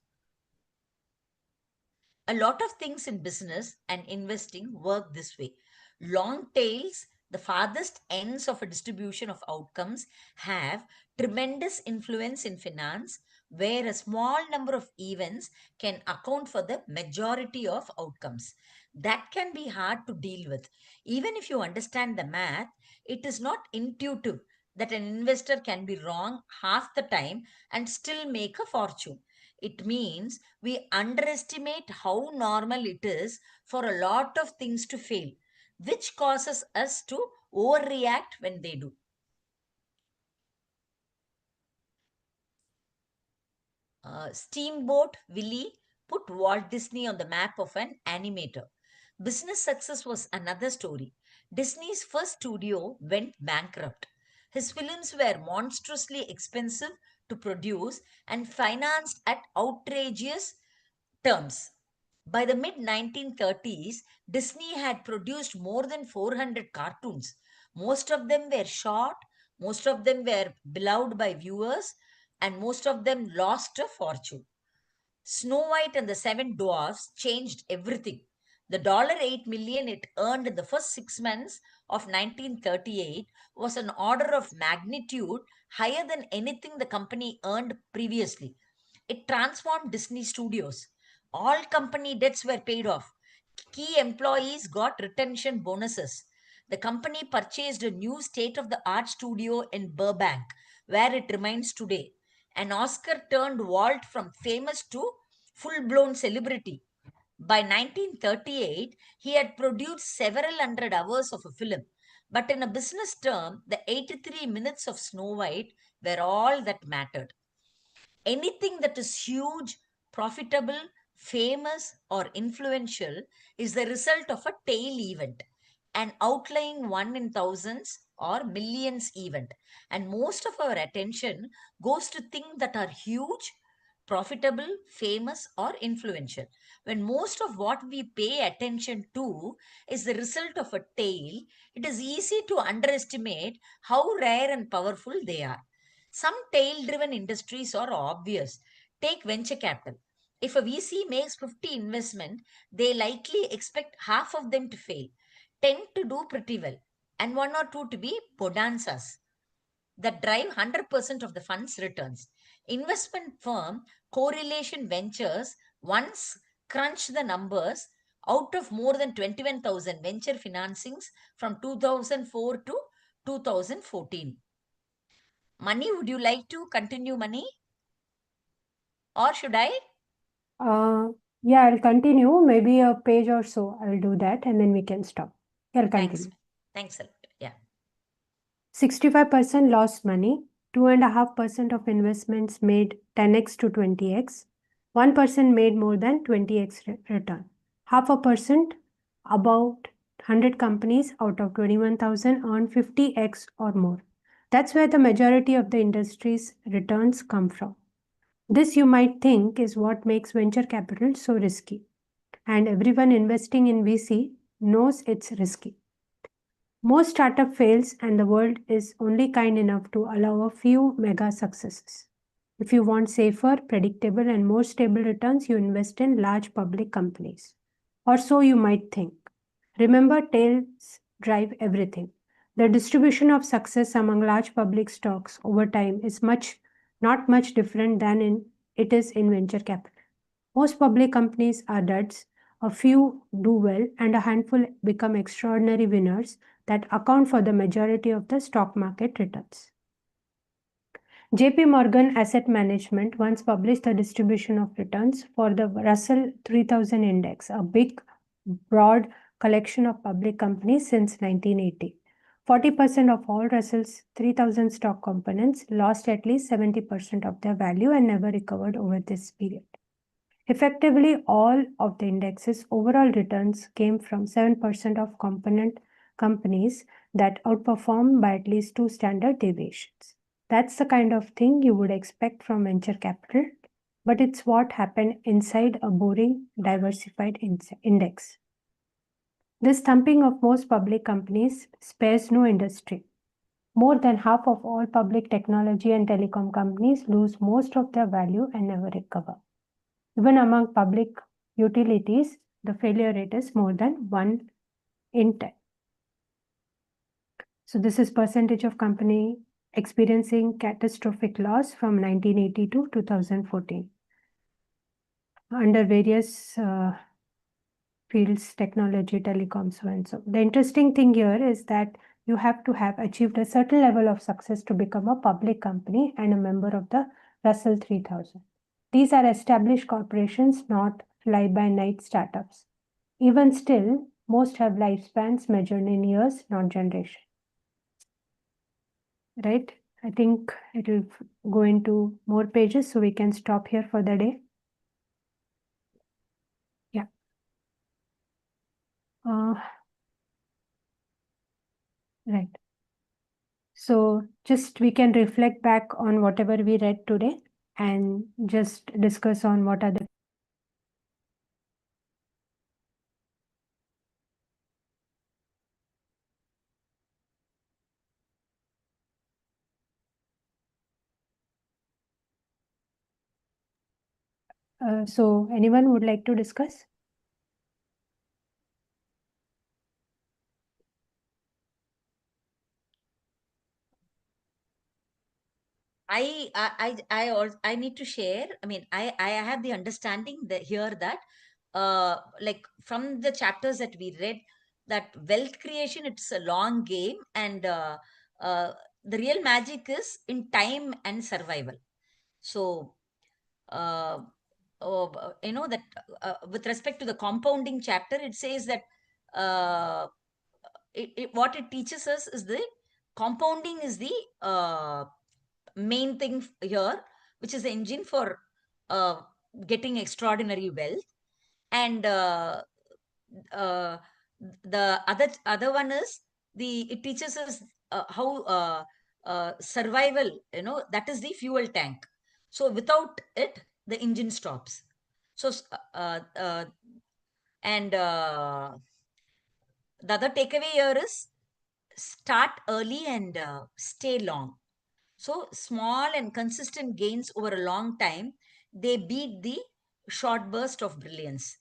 A lot of things in business and investing work this way. Long tails, the farthest ends of a distribution of outcomes, have tremendous influence in finance, where a small number of events can account for the majority of outcomes. That can be hard to deal with. Even if you understand the math, it is not intuitive that an investor can be wrong half the time and still make a fortune. It means we underestimate how normal it is for a lot of things to fail, which causes us to overreact when they do. Steamboat Willie put Walt Disney on the map of an animator. Business success was another story. Disney's first studio went bankrupt. His films were monstrously expensive to produce and financed at outrageous terms. By the mid 1930s, Disney had produced more than 400 cartoons. Most of them were short, most of them were beloved by viewers, and most of them lost a fortune. Snow White and the Seven Dwarfs changed everything. The $8 million it earned in the first 6 months of 1938 was an order of magnitude higher than anything the company earned previously. It transformed Disney Studios. All company debts were paid off. Key employees got retention bonuses. The company purchased a new state of the art studio in Burbank, where it remains today. And Oscar turned Walt from famous to full blown celebrity. By 1938, he had produced several hundred hours of a film. But in a business term, the 83 minutes of Snow White were all that mattered. Anything that is huge, profitable, famous, or influential is the result of a tail event, an outlying one in thousands or millions event. And most of our attention goes to things that are huge, profitable, famous, or influential. When most of what we pay attention to is the result of a tail, it is easy to underestimate how rare and powerful they are. Some tail driven industries are obvious. Take venture capital. If a VC makes 50 investment, they likely expect half of them to fail, 10 to do pretty well, and one or two to be bonanzas that drive 100% of the fund's returns. Investment firm Correlation Ventures once crunched the numbers out of more than 21,000 venture financings from 2004 to 2014. Money, would you like to continue, Money? Or should I? Yeah, I'll continue. Maybe a page or so. I'll do that and then we can stop. I'll Thanks. continue. Thanks a lot. Yeah. 65% lost money. 2.5% of investments made 10x to 20x. 1% made more than 20x return. 0.5%, about 100 companies out of 21,000 earn 50x or more. That's where the majority of the industry's returns come from. This, you might think, is what makes venture capital so risky. And everyone investing in VC knows it's risky. Most startup fails and the world is only kind enough to allow a few mega successes. If you want safer, predictable, and more stable returns, you invest in large public companies. Or so you might think. Remember, tails drive everything. The distribution of success among large public stocks over time is not much different than it is in venture capital. Most public companies are duds, a few do well, and a handful become extraordinary winners that account for the majority of the stock market returns. JP Morgan Asset Management once published the distribution of returns for the Russell 3000 index, a big, broad collection of public companies since 1980. 40% of all Russell's 3000 stock components lost at least 70% of their value and never recovered over this period. Effectively, all of the index's overall returns came from 7% of component companies that outperformed by at least 2 standard deviations. That's the kind of thing you would expect from venture capital, but it's what happened inside a boring, diversified index. This thumping of most public companies spares no industry. More than half of all public technology and telecom companies lose most of their value and never recover. Even among public utilities, the failure rate is more than 1 in 10. So this is percentage of company experiencing catastrophic loss from 1980 to 2014 under various fields, technology, telecom, so and so. The interesting thing here is that you have to have achieved a certain level of success to become a public company and a member of the Russell 3000. These are established corporations, not fly-by-night startups. Even still, most have lifespans measured in years, not generations. Right? I think it will go into more pages, so we can stop here for the day. Yeah. Right. So just we can reflect back on whatever we read today and just discuss on what are the So anyone would like to discuss? I need to share. I mean, I have the understanding that here that like from the chapters that we read, that wealth creation, it's a long game, and uh, the real magic is in time and survival. So uh, you know that with respect to the compounding chapter, it says that uh, what it teaches us is the compounding is the main thing here, which is the engine for uh, getting extraordinary wealth. And uh, the other one is the it teaches us how survival, you know, that is the fuel tank. So without it, the engine stops. So and the other takeaway here is start early and stay long. So small and consistent gains over a long time, they beat the short burst of brilliance.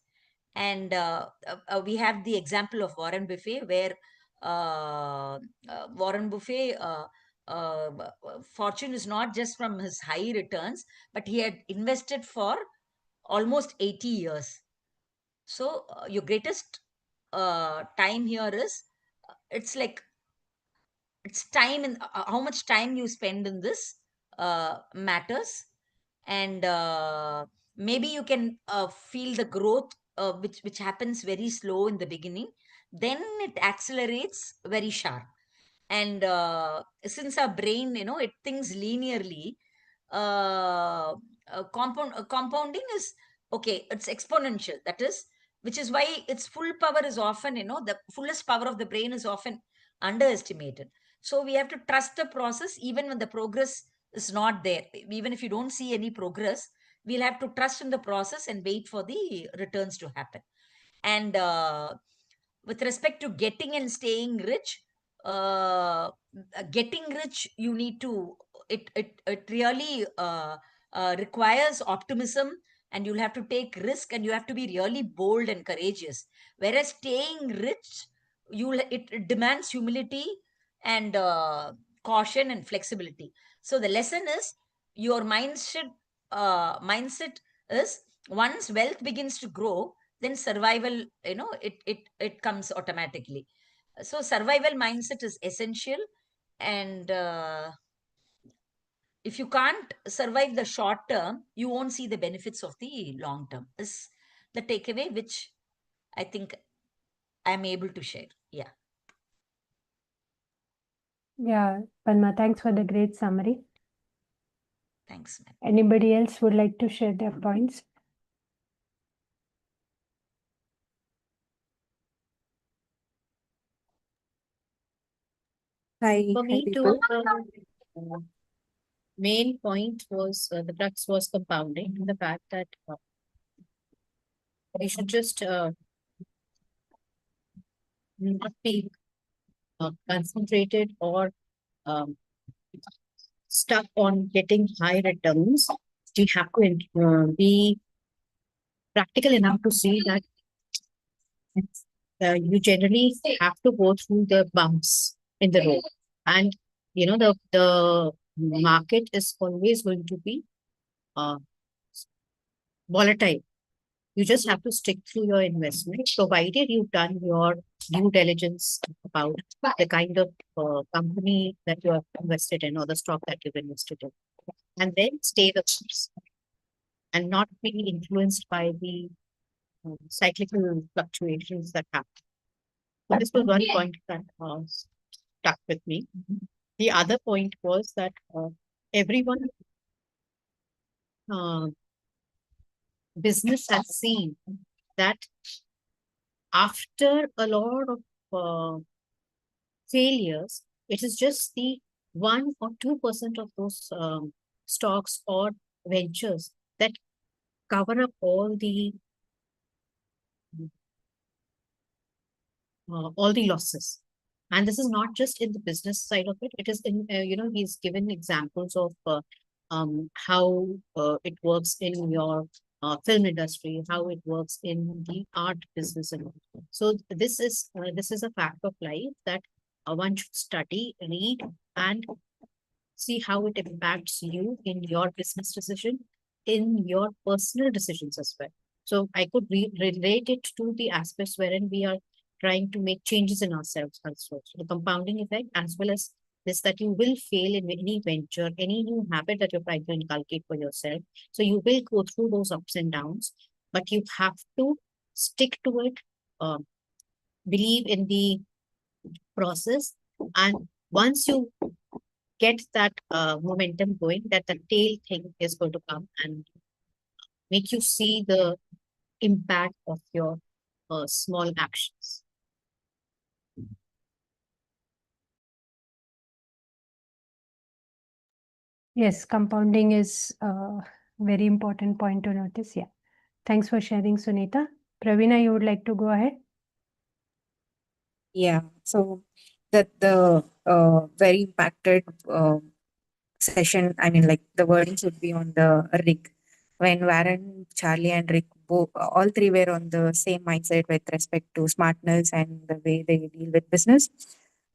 And we have the example of Warren Buffett, where Warren Buffett fortune is not just from his high returns, but he had invested for almost 80 years. So your greatest time here is it's like it's time, and how much time you spend in this matters. And maybe you can feel the growth which happens very slow in the beginning, then it accelerates very sharp. And since our brain, you know, it thinks linearly, compounding is okay, it's exponential, that is, which is why its full power is often, you know, the fullest power of the brain is often underestimated. So we have to trust the process even when the progress is not there. Even if you don't see any progress, we'll have to trust in the process and wait for the returns to happen. And with respect to getting and staying rich, getting rich, you need to, it really requires optimism, and you'll have to take risk, and you have to be really bold and courageous. Whereas staying rich, it demands humility and caution and flexibility. So the lesson is your mindset is, once wealth begins to grow, then survival, you know, it comes automatically. So survival mindset is essential. And if you can't survive the short term, you won't see the benefits of the long term, is the takeaway which I think I'm able to share. Yeah. Yeah, Padma, thanks for the great summary. Thanks, ma'am. Anybody else would like to share their points? Hi, For hi me, people. main point was the crux was compounding, the fact that we should just not be concentrated or um, stuck on getting high returns. We have to be practical enough to see that you generally have to go through the bumps in the road, and you know the market is always going to be uh, volatile. You just have to stick through your investment, provided you've done your due diligence about the kind of company that you have invested in or the stock that you've invested in. And then stay the course and not be influenced by the cyclical fluctuations that happen. So this was one point that stuck with me. The other point was that everyone uh, business has seen that after a lot of failures, it is just the 1 or 2% of those stocks or ventures that cover up all the losses. And this is not just in the business side of it. It is in, he's given examples of how it works in your film industry, how it works in the art business and all. So this is a fact of life that one should study, read, and see how it impacts you in your business decision, in your personal decisions as well. So I could relate it to the aspects wherein we are trying to make changes in ourselves also. So the compounding effect, as well as this, that you will fail in any venture, any new habit that you're trying to inculcate for yourself. So you will go through those ups and downs, but you have to stick to it, believe in the process, and once you get that momentum going, that the tail thing is going to come and make you see the impact of your small actions. Yes, compounding is a very important point to notice. Yeah. Thanks for sharing, Sunita. Pravina, you would like to go ahead? Yeah, so the very impacted session, I mean, like the wordings would be on the Rick. When Warren, Charlie, and Rick, all three were on the same mindset with respect to smartness and the way they deal with business.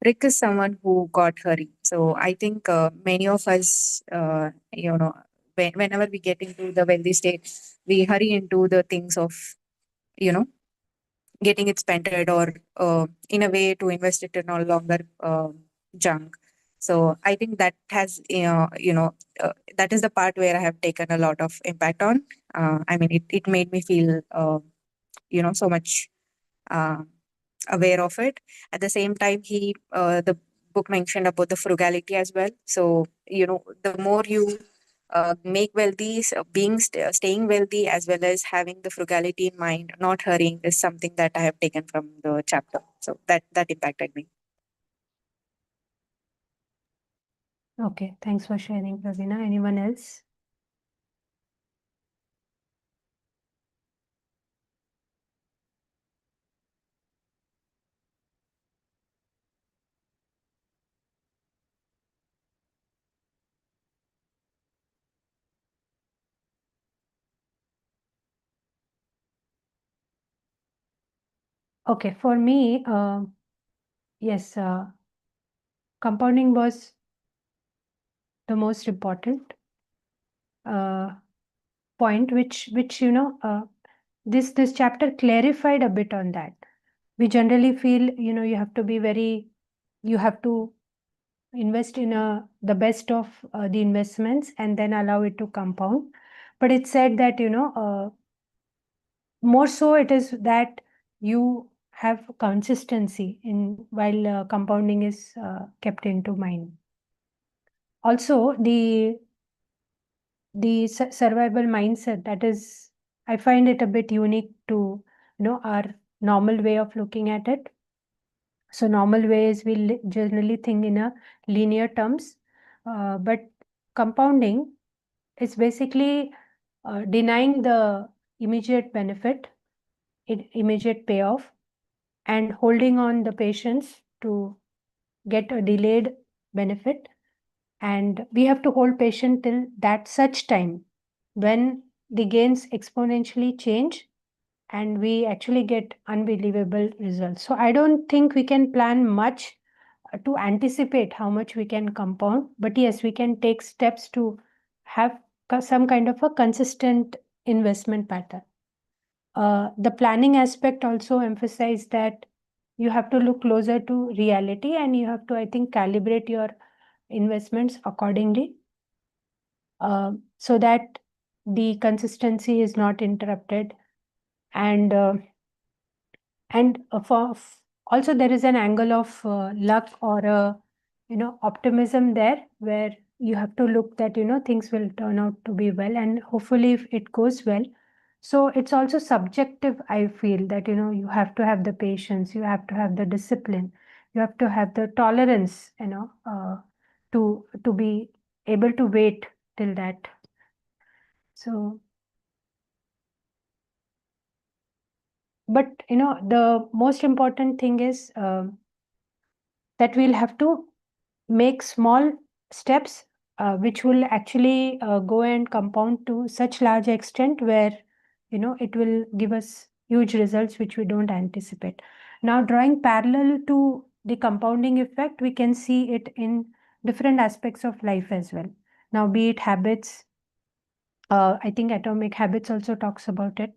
Rick is someone who got hurry. So I think many of us, whenever we get into the wealthy state, we hurry into the things of, you know, getting it spent or in a way to invest it in no longer junk. So I think that has that is the part where I have taken a lot of impact on. I mean, it made me feel so much uh, aware of it. At the same time, the book mentioned about the frugality as well. So the more you make wealthy, so staying wealthy as well as having the frugality in mind, not hurrying, is something that I have taken from the chapter. So that impacted me. Okay, thanks for sharing, Pravina. Anyone else? Okay, for me, yes, compounding was the most important point, which this chapter clarified a bit on that. We generally feel you have to be you have to invest in the best of the investments and then allow it to compound. But it said that more so it is that you have consistency in while compounding is kept into mind. Also, the survival mindset, that is, I find it a bit unique to our normal way of looking at it. So normal way is we generally think in a linear terms, but compounding is basically denying the immediate benefit, immediate payoff, and holding on the patience to get a delayed benefit. And we have to hold patient till that such time when the gains exponentially change and we actually get unbelievable results. So I don't think we can plan much to anticipate how much we can compound, but yes, we can take steps to have some kind of a consistent investment pattern. The planning aspect also emphasized that you have to look closer to reality and you have to, I think, calibrate your investments accordingly, so that the consistency is not interrupted. And also there is an angle of luck or optimism there, where you have to look that things will turn out to be well, and hopefully if it goes well. So it's also subjective. I feel that you have to have the patience, you have to have the discipline, you have to have the tolerance, to be able to wait till that. So, but the most important thing is that we'll have to make small steps which will actually go and compound to such large extent where it will give us huge results which we don't anticipate. Now, drawing parallel to the compounding effect, we can see it in different aspects of life as well. Now, be it habits, I think Atomic Habits also talks about it,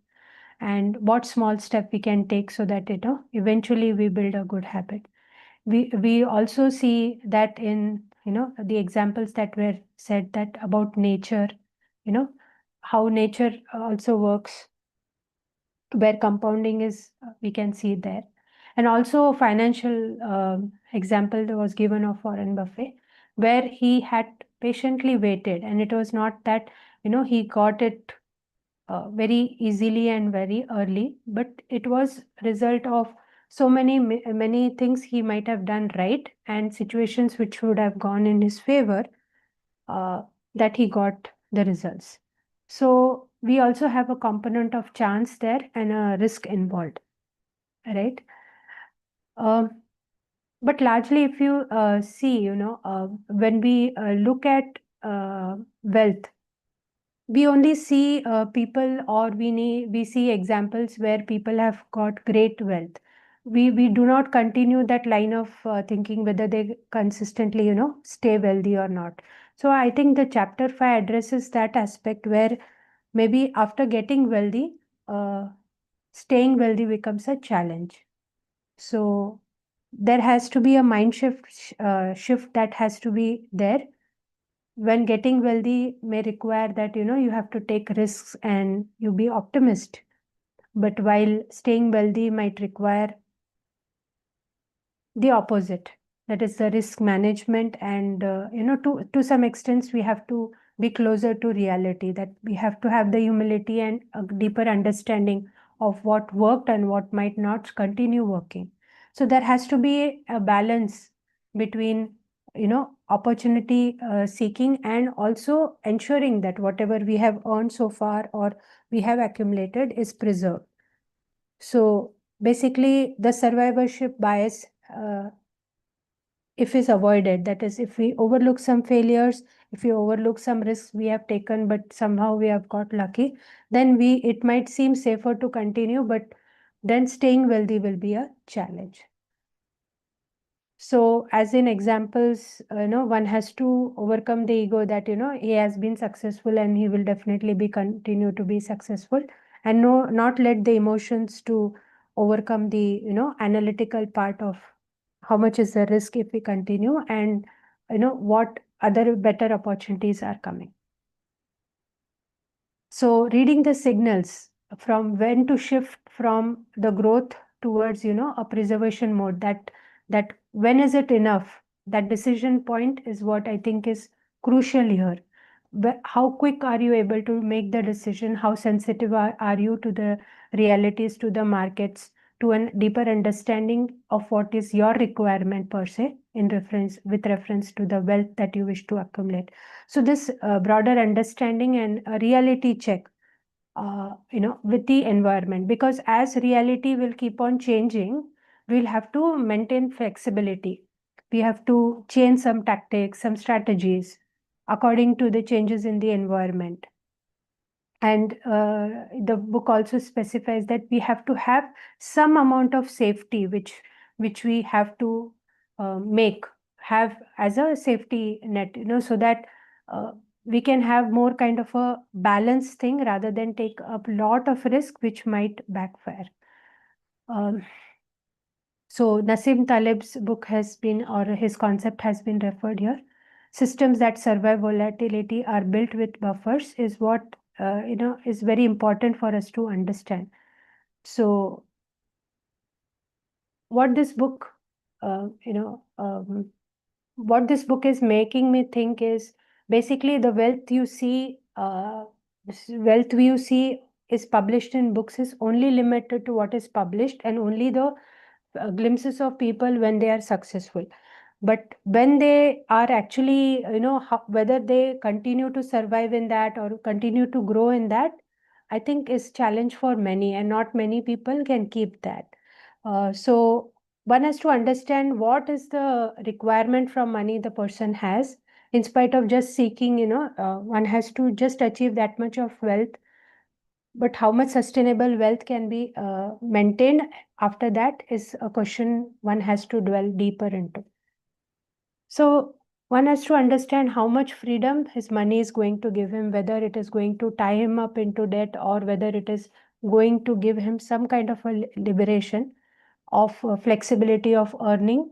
and what small step we can take so that eventually we build a good habit. We also see that in the examples that were said, that about nature, how nature also works, where compounding is, we can see there. And also financial example that was given of Warren Buffett, where he had patiently waited, and it was not that he got it very easily and very early, but it was result of so many things he might have done right, and situations which would have gone in his favor, uh, that he got the results. So we also have a component of chance there and a risk involved, right? But largely, if you see, when we look at wealth, we only see people, or we see examples where people have got great wealth. We do not continue that line of thinking whether they consistently stay wealthy or not. So I think the chapter 5 addresses that aspect, where maybe after getting wealthy, staying wealthy becomes a challenge. So there has to be a mind shift that has to be there. When getting wealthy may require that you have to take risks and you be optimist, but while staying wealthy might require the opposite, that is the risk management, and to some extent we have to be closer to reality, that we have to have the humility and a deeper understanding of what worked and what might not continue working. So there has to be a balance between opportunity seeking, and also ensuring that whatever we have earned so far or we have accumulated is preserved. So basically the survivorship bias, if is avoided, that is, if we overlook some failures, if we overlook some risks we have taken but somehow we have got lucky, then it might seem safer to continue, but then staying wealthy will be a challenge. So as in examples, one has to overcome the ego that he has been successful and he will definitely be continue to be successful, and not let the emotions to overcome the analytical part of how much is the risk if we continue, and what other better opportunities are coming. So reading the signals from when to shift from the growth towards a preservation mode, that when is it enough, that decision point is what I think is crucial here. How quick are you able to make the decision? How sensitive are you to the realities, to the markets, to a deeper understanding of what is your requirement per se, with reference to the wealth that you wish to accumulate. So this broader understanding and a reality check, with the environment, because as reality will keep on changing, we'll have to maintain flexibility. We have to change some tactics, some strategies according to the changes in the environment. And the book also specifies that we have to have some amount of safety, which we have to have as a safety net, so that we can have more kind of a balanced thing rather than take a lot of risk which might backfire. So Nassim Taleb's book has been, or his concept has been referred here. Systems that survive volatility are built with buffers, is what is very important for us to understand. So what this book, what this book is making me think is basically the wealth you see is published in books is only limited to what is published, and only the glimpses of people when they are successful. But when they are actually, whether they continue to survive in that or continue to grow in that, I think is challenge for many, and not many people can keep that. So one has to understand what is the requirement from money the person has, in spite of just seeking, one has to just achieve that much of wealth But how much sustainable wealth can be maintained after that is a question one has to dwell deeper into. So one has to understand how much freedom his money is going to give him, whether it is going to tie him up into debt or whether it is going to give him some kind of a liberation of flexibility of earning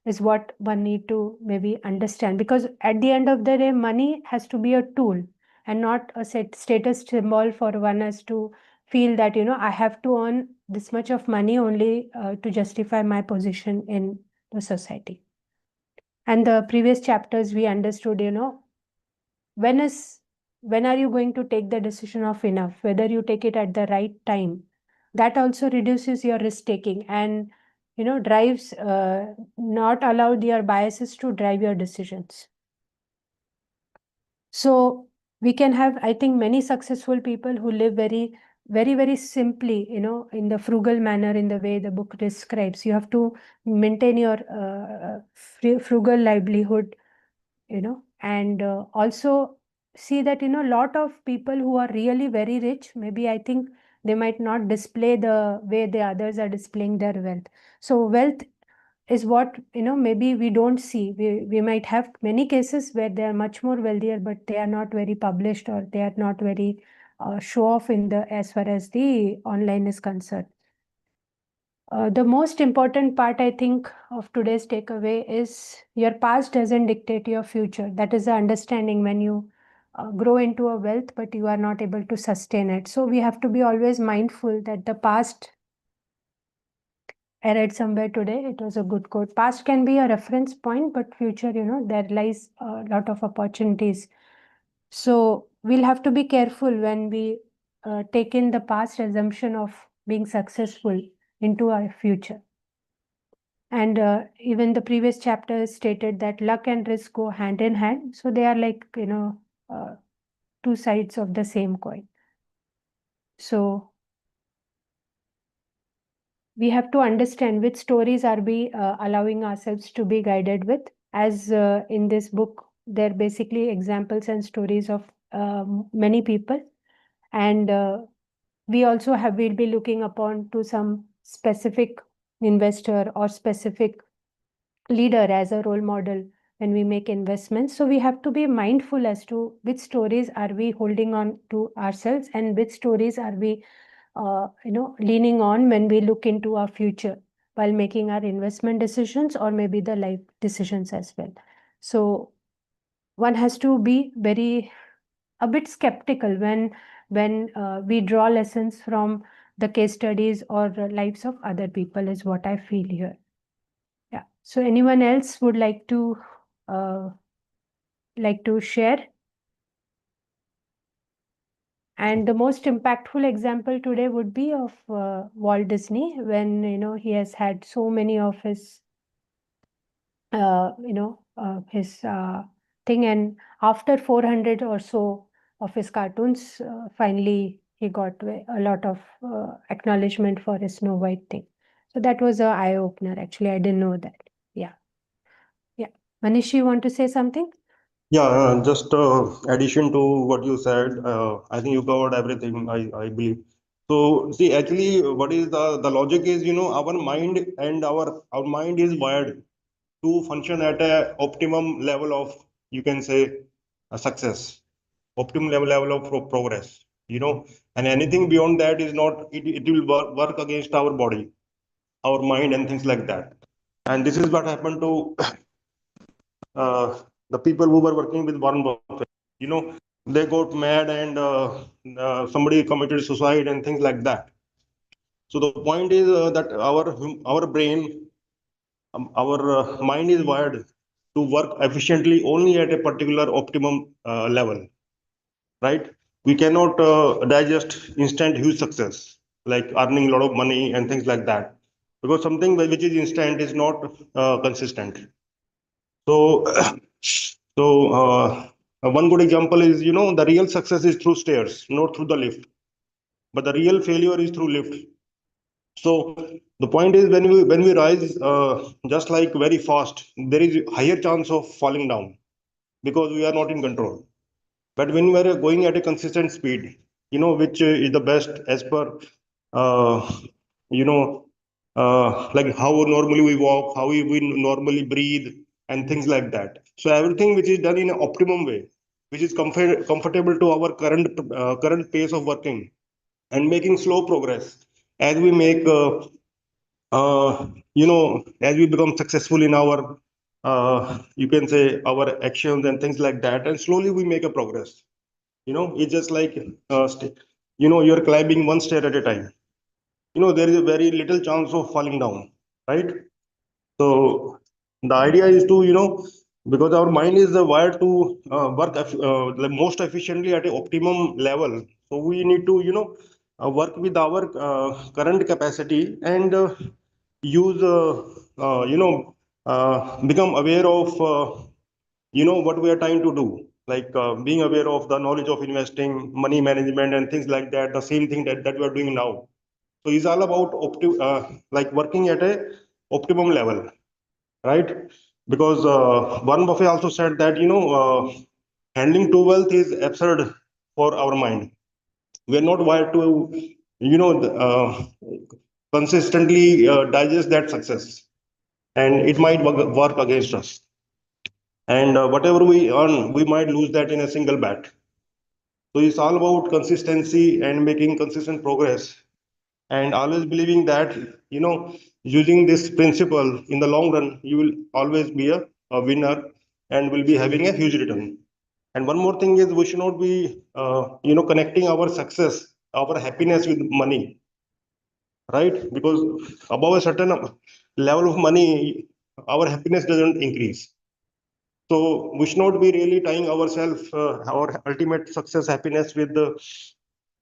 is what one need to maybe understand, because at the end of the day money has to be a tool and not a status symbol for one as to feel that I have to earn this much of money only to justify my position in the society. And the previous chapters we understood when are you going to take the decision of enough, whether you take it at the right time. That also reduces your risk taking and drives not allow your biases to drive your decisions. So we can have, I think, many successful people who live very very very simply, in the frugal manner, in the way the book describes. You have to maintain your frugal livelihood, and also see that a lot of people who are really very rich, maybe I think they might not display the way the others are displaying their wealth. So wealth is what maybe we don't see. We might have many cases where they are much more wealthier, but they are not very published, or they are not very show off in the as far as the online is concerned. The most important part, I think, of today's takeaway is your past doesn't dictate your future. That is the understanding when you grow into a wealth, but you are not able to sustain it. So we have to be always mindful that the past, I read somewhere today, it was a good quote. Past can be a reference point, but future, there lies a lot of opportunities. So we'll have to be careful when we take in the past assumption of being successful into our future. And even the previous chapter stated that luck and risk go hand in hand. So they are like, two sides of the same coin. So we have to understand which stories are we allowing ourselves to be guided with. As in this book, they're basically examples and stories of many people. And we also will be looking upon to some specific investor or specific leader as a role model when we make investments. So we have to be mindful as to which stories are we holding on to ourselves and which stories are we leaning on when we look into our future while making our investment decisions or maybe the life decisions as well. So one has to be a bit skeptical when we draw lessons from the case studies or the lives of other people, is what I feel here. Yeah. So anyone else would like to share? And the most impactful example today would be of Walt Disney, when he has had so many of his his thing, and after 400 or so of his cartoons, finally he got a lot of acknowledgement for his Snow White thing. So that was a eye opener. Actually, I didn't know that. Yeah. Manish, you want to say something? Yeah, just addition to what you said, I think you covered everything, I believe. So see, actually, what is the logic is, our mind and our mind is wired to function at a optimum level of, you can say, success, optimum level of progress, and anything beyond that is not, it will work against our body, our mind, and things like that. And this is what happened to the people who were working with Warren Buffett. They got mad and somebody committed suicide and things like that. So the point is that our brain, our mind is wired to work efficiently only at a particular optimum level, right? We cannot digest instant huge success like earning a lot of money and things like that, because something which is instant is not consistent. So, one good example is, the real success is through stairs, not through the lift. But the real failure is through lift. So the point is, when we rise, just like very fast, there is higher chance of falling down because we are not in control. But when we are going at a consistent speed, which is the best as per uh, you know like how normally we walk, how we normally breathe, and things like that. So everything which is done in an optimum way, which is comfortable to our current pace of working, and making slow progress as we make as we become successful in our you can say our actions and things like that, and slowly we make a progress. It's just like you're climbing one stair at a time. There is a very little chance of falling down, right? So the idea is to, because our mind is wired to work the most efficiently at an optimum level. So we need to, work with our current capacity, and use, become aware of, what we are trying to do. Like being aware of the knowledge of investing, money management, and things like that. The same thing that we are doing now. So it's all about like working at a optimum level, right? Because Warren Buffett also said that handling to wealth is absurd for our mind. We are not wired to consistently digest that success, and it might work against us. And whatever we earn, we might lose that in a single bat. So it's all about consistency and making consistent progress, and always believing that using this principle in the long run, you will always be a winner, and will be having a huge return. And one more thing is, we should not be connecting our success, our happiness with money, right? Because above a certain level of money, our happiness doesn't increase. So we should not be really tying ourselves, our ultimate success, happiness, with the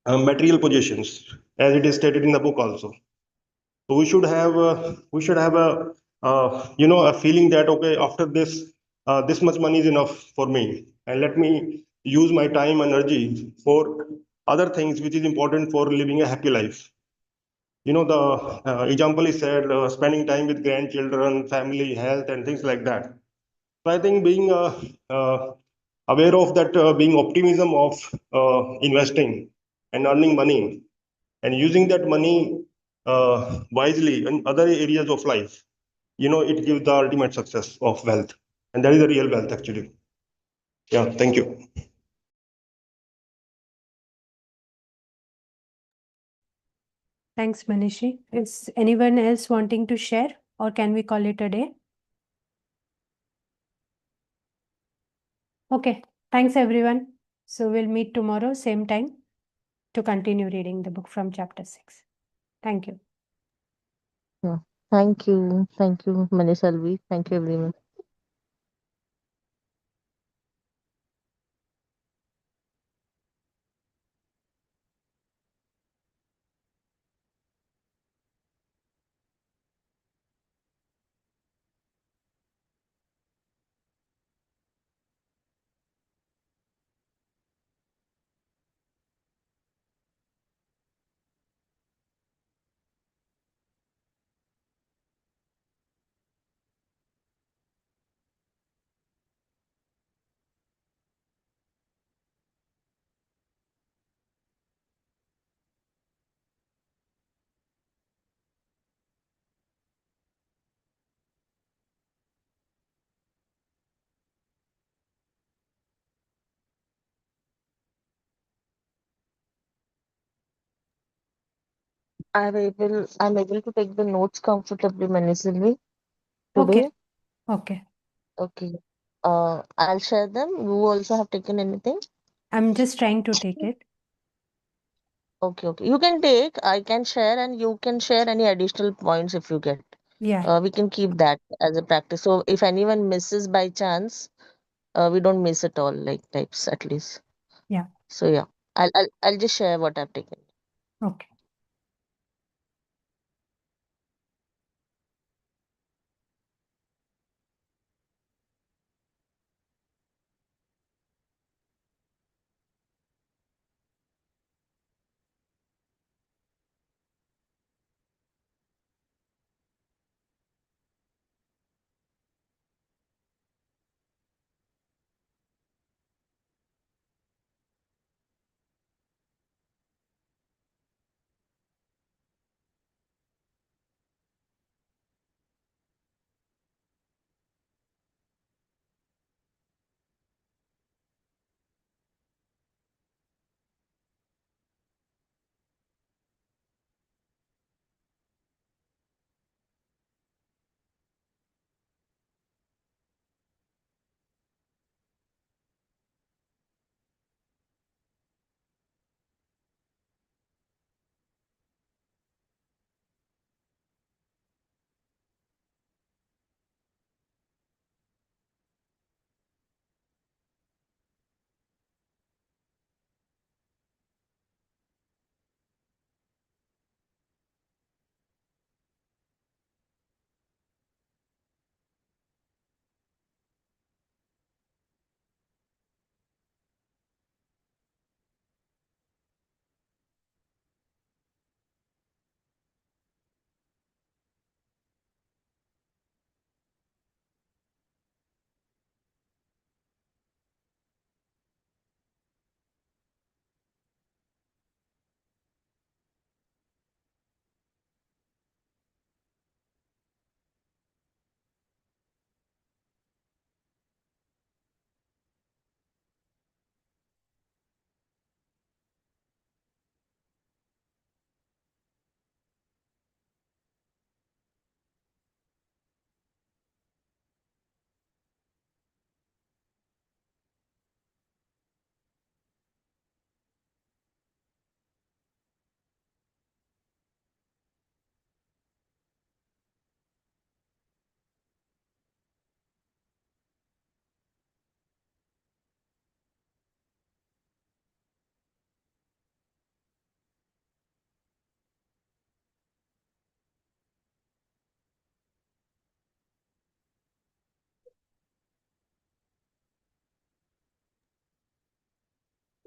material possessions, as it is stated in the book also. So we should have a feeling that, okay, after this, this much money is enough for me, and let me use my time, energy for other things which is important for living a happy life. The example is said, spending time with grandchildren, family, health, and things like that. So I think being uh, aware of that, being optimism of investing and earning money, and using that money wisely in other areas of life, it gives the ultimate success of wealth. And that is the real wealth, actually. Yeah, thank you. Thanks, Manishi. Is anyone else wanting to share, or can we call it a day? Okay, thanks everyone. So we'll meet tomorrow, same time, to continue reading the book from chapter 6. Thank you. Yeah. Thank you. Thank you, Manisalvi. Thank you, everyone. I'm able to take the notes comfortably, Manisalvi, Okay, today. okay. Okay. I'll share them. You also have taken anything? I'm just trying to take it. Okay, okay. You can take, I can share, and you can share any additional points if you get. Yeah, We can keep that as a practice. So if anyone misses by chance, we don't miss it all, like types at least. yeah. So yeah, I'll just share what I've taken. Okay.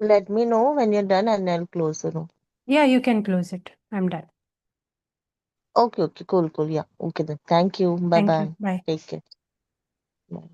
Let me know when you're done and I'll close the room. Yeah, you can close it. I'm done. Okay, cool. Yeah. Okay then. Thank you. Bye Thank you. bye. Bye. Take care. Bye.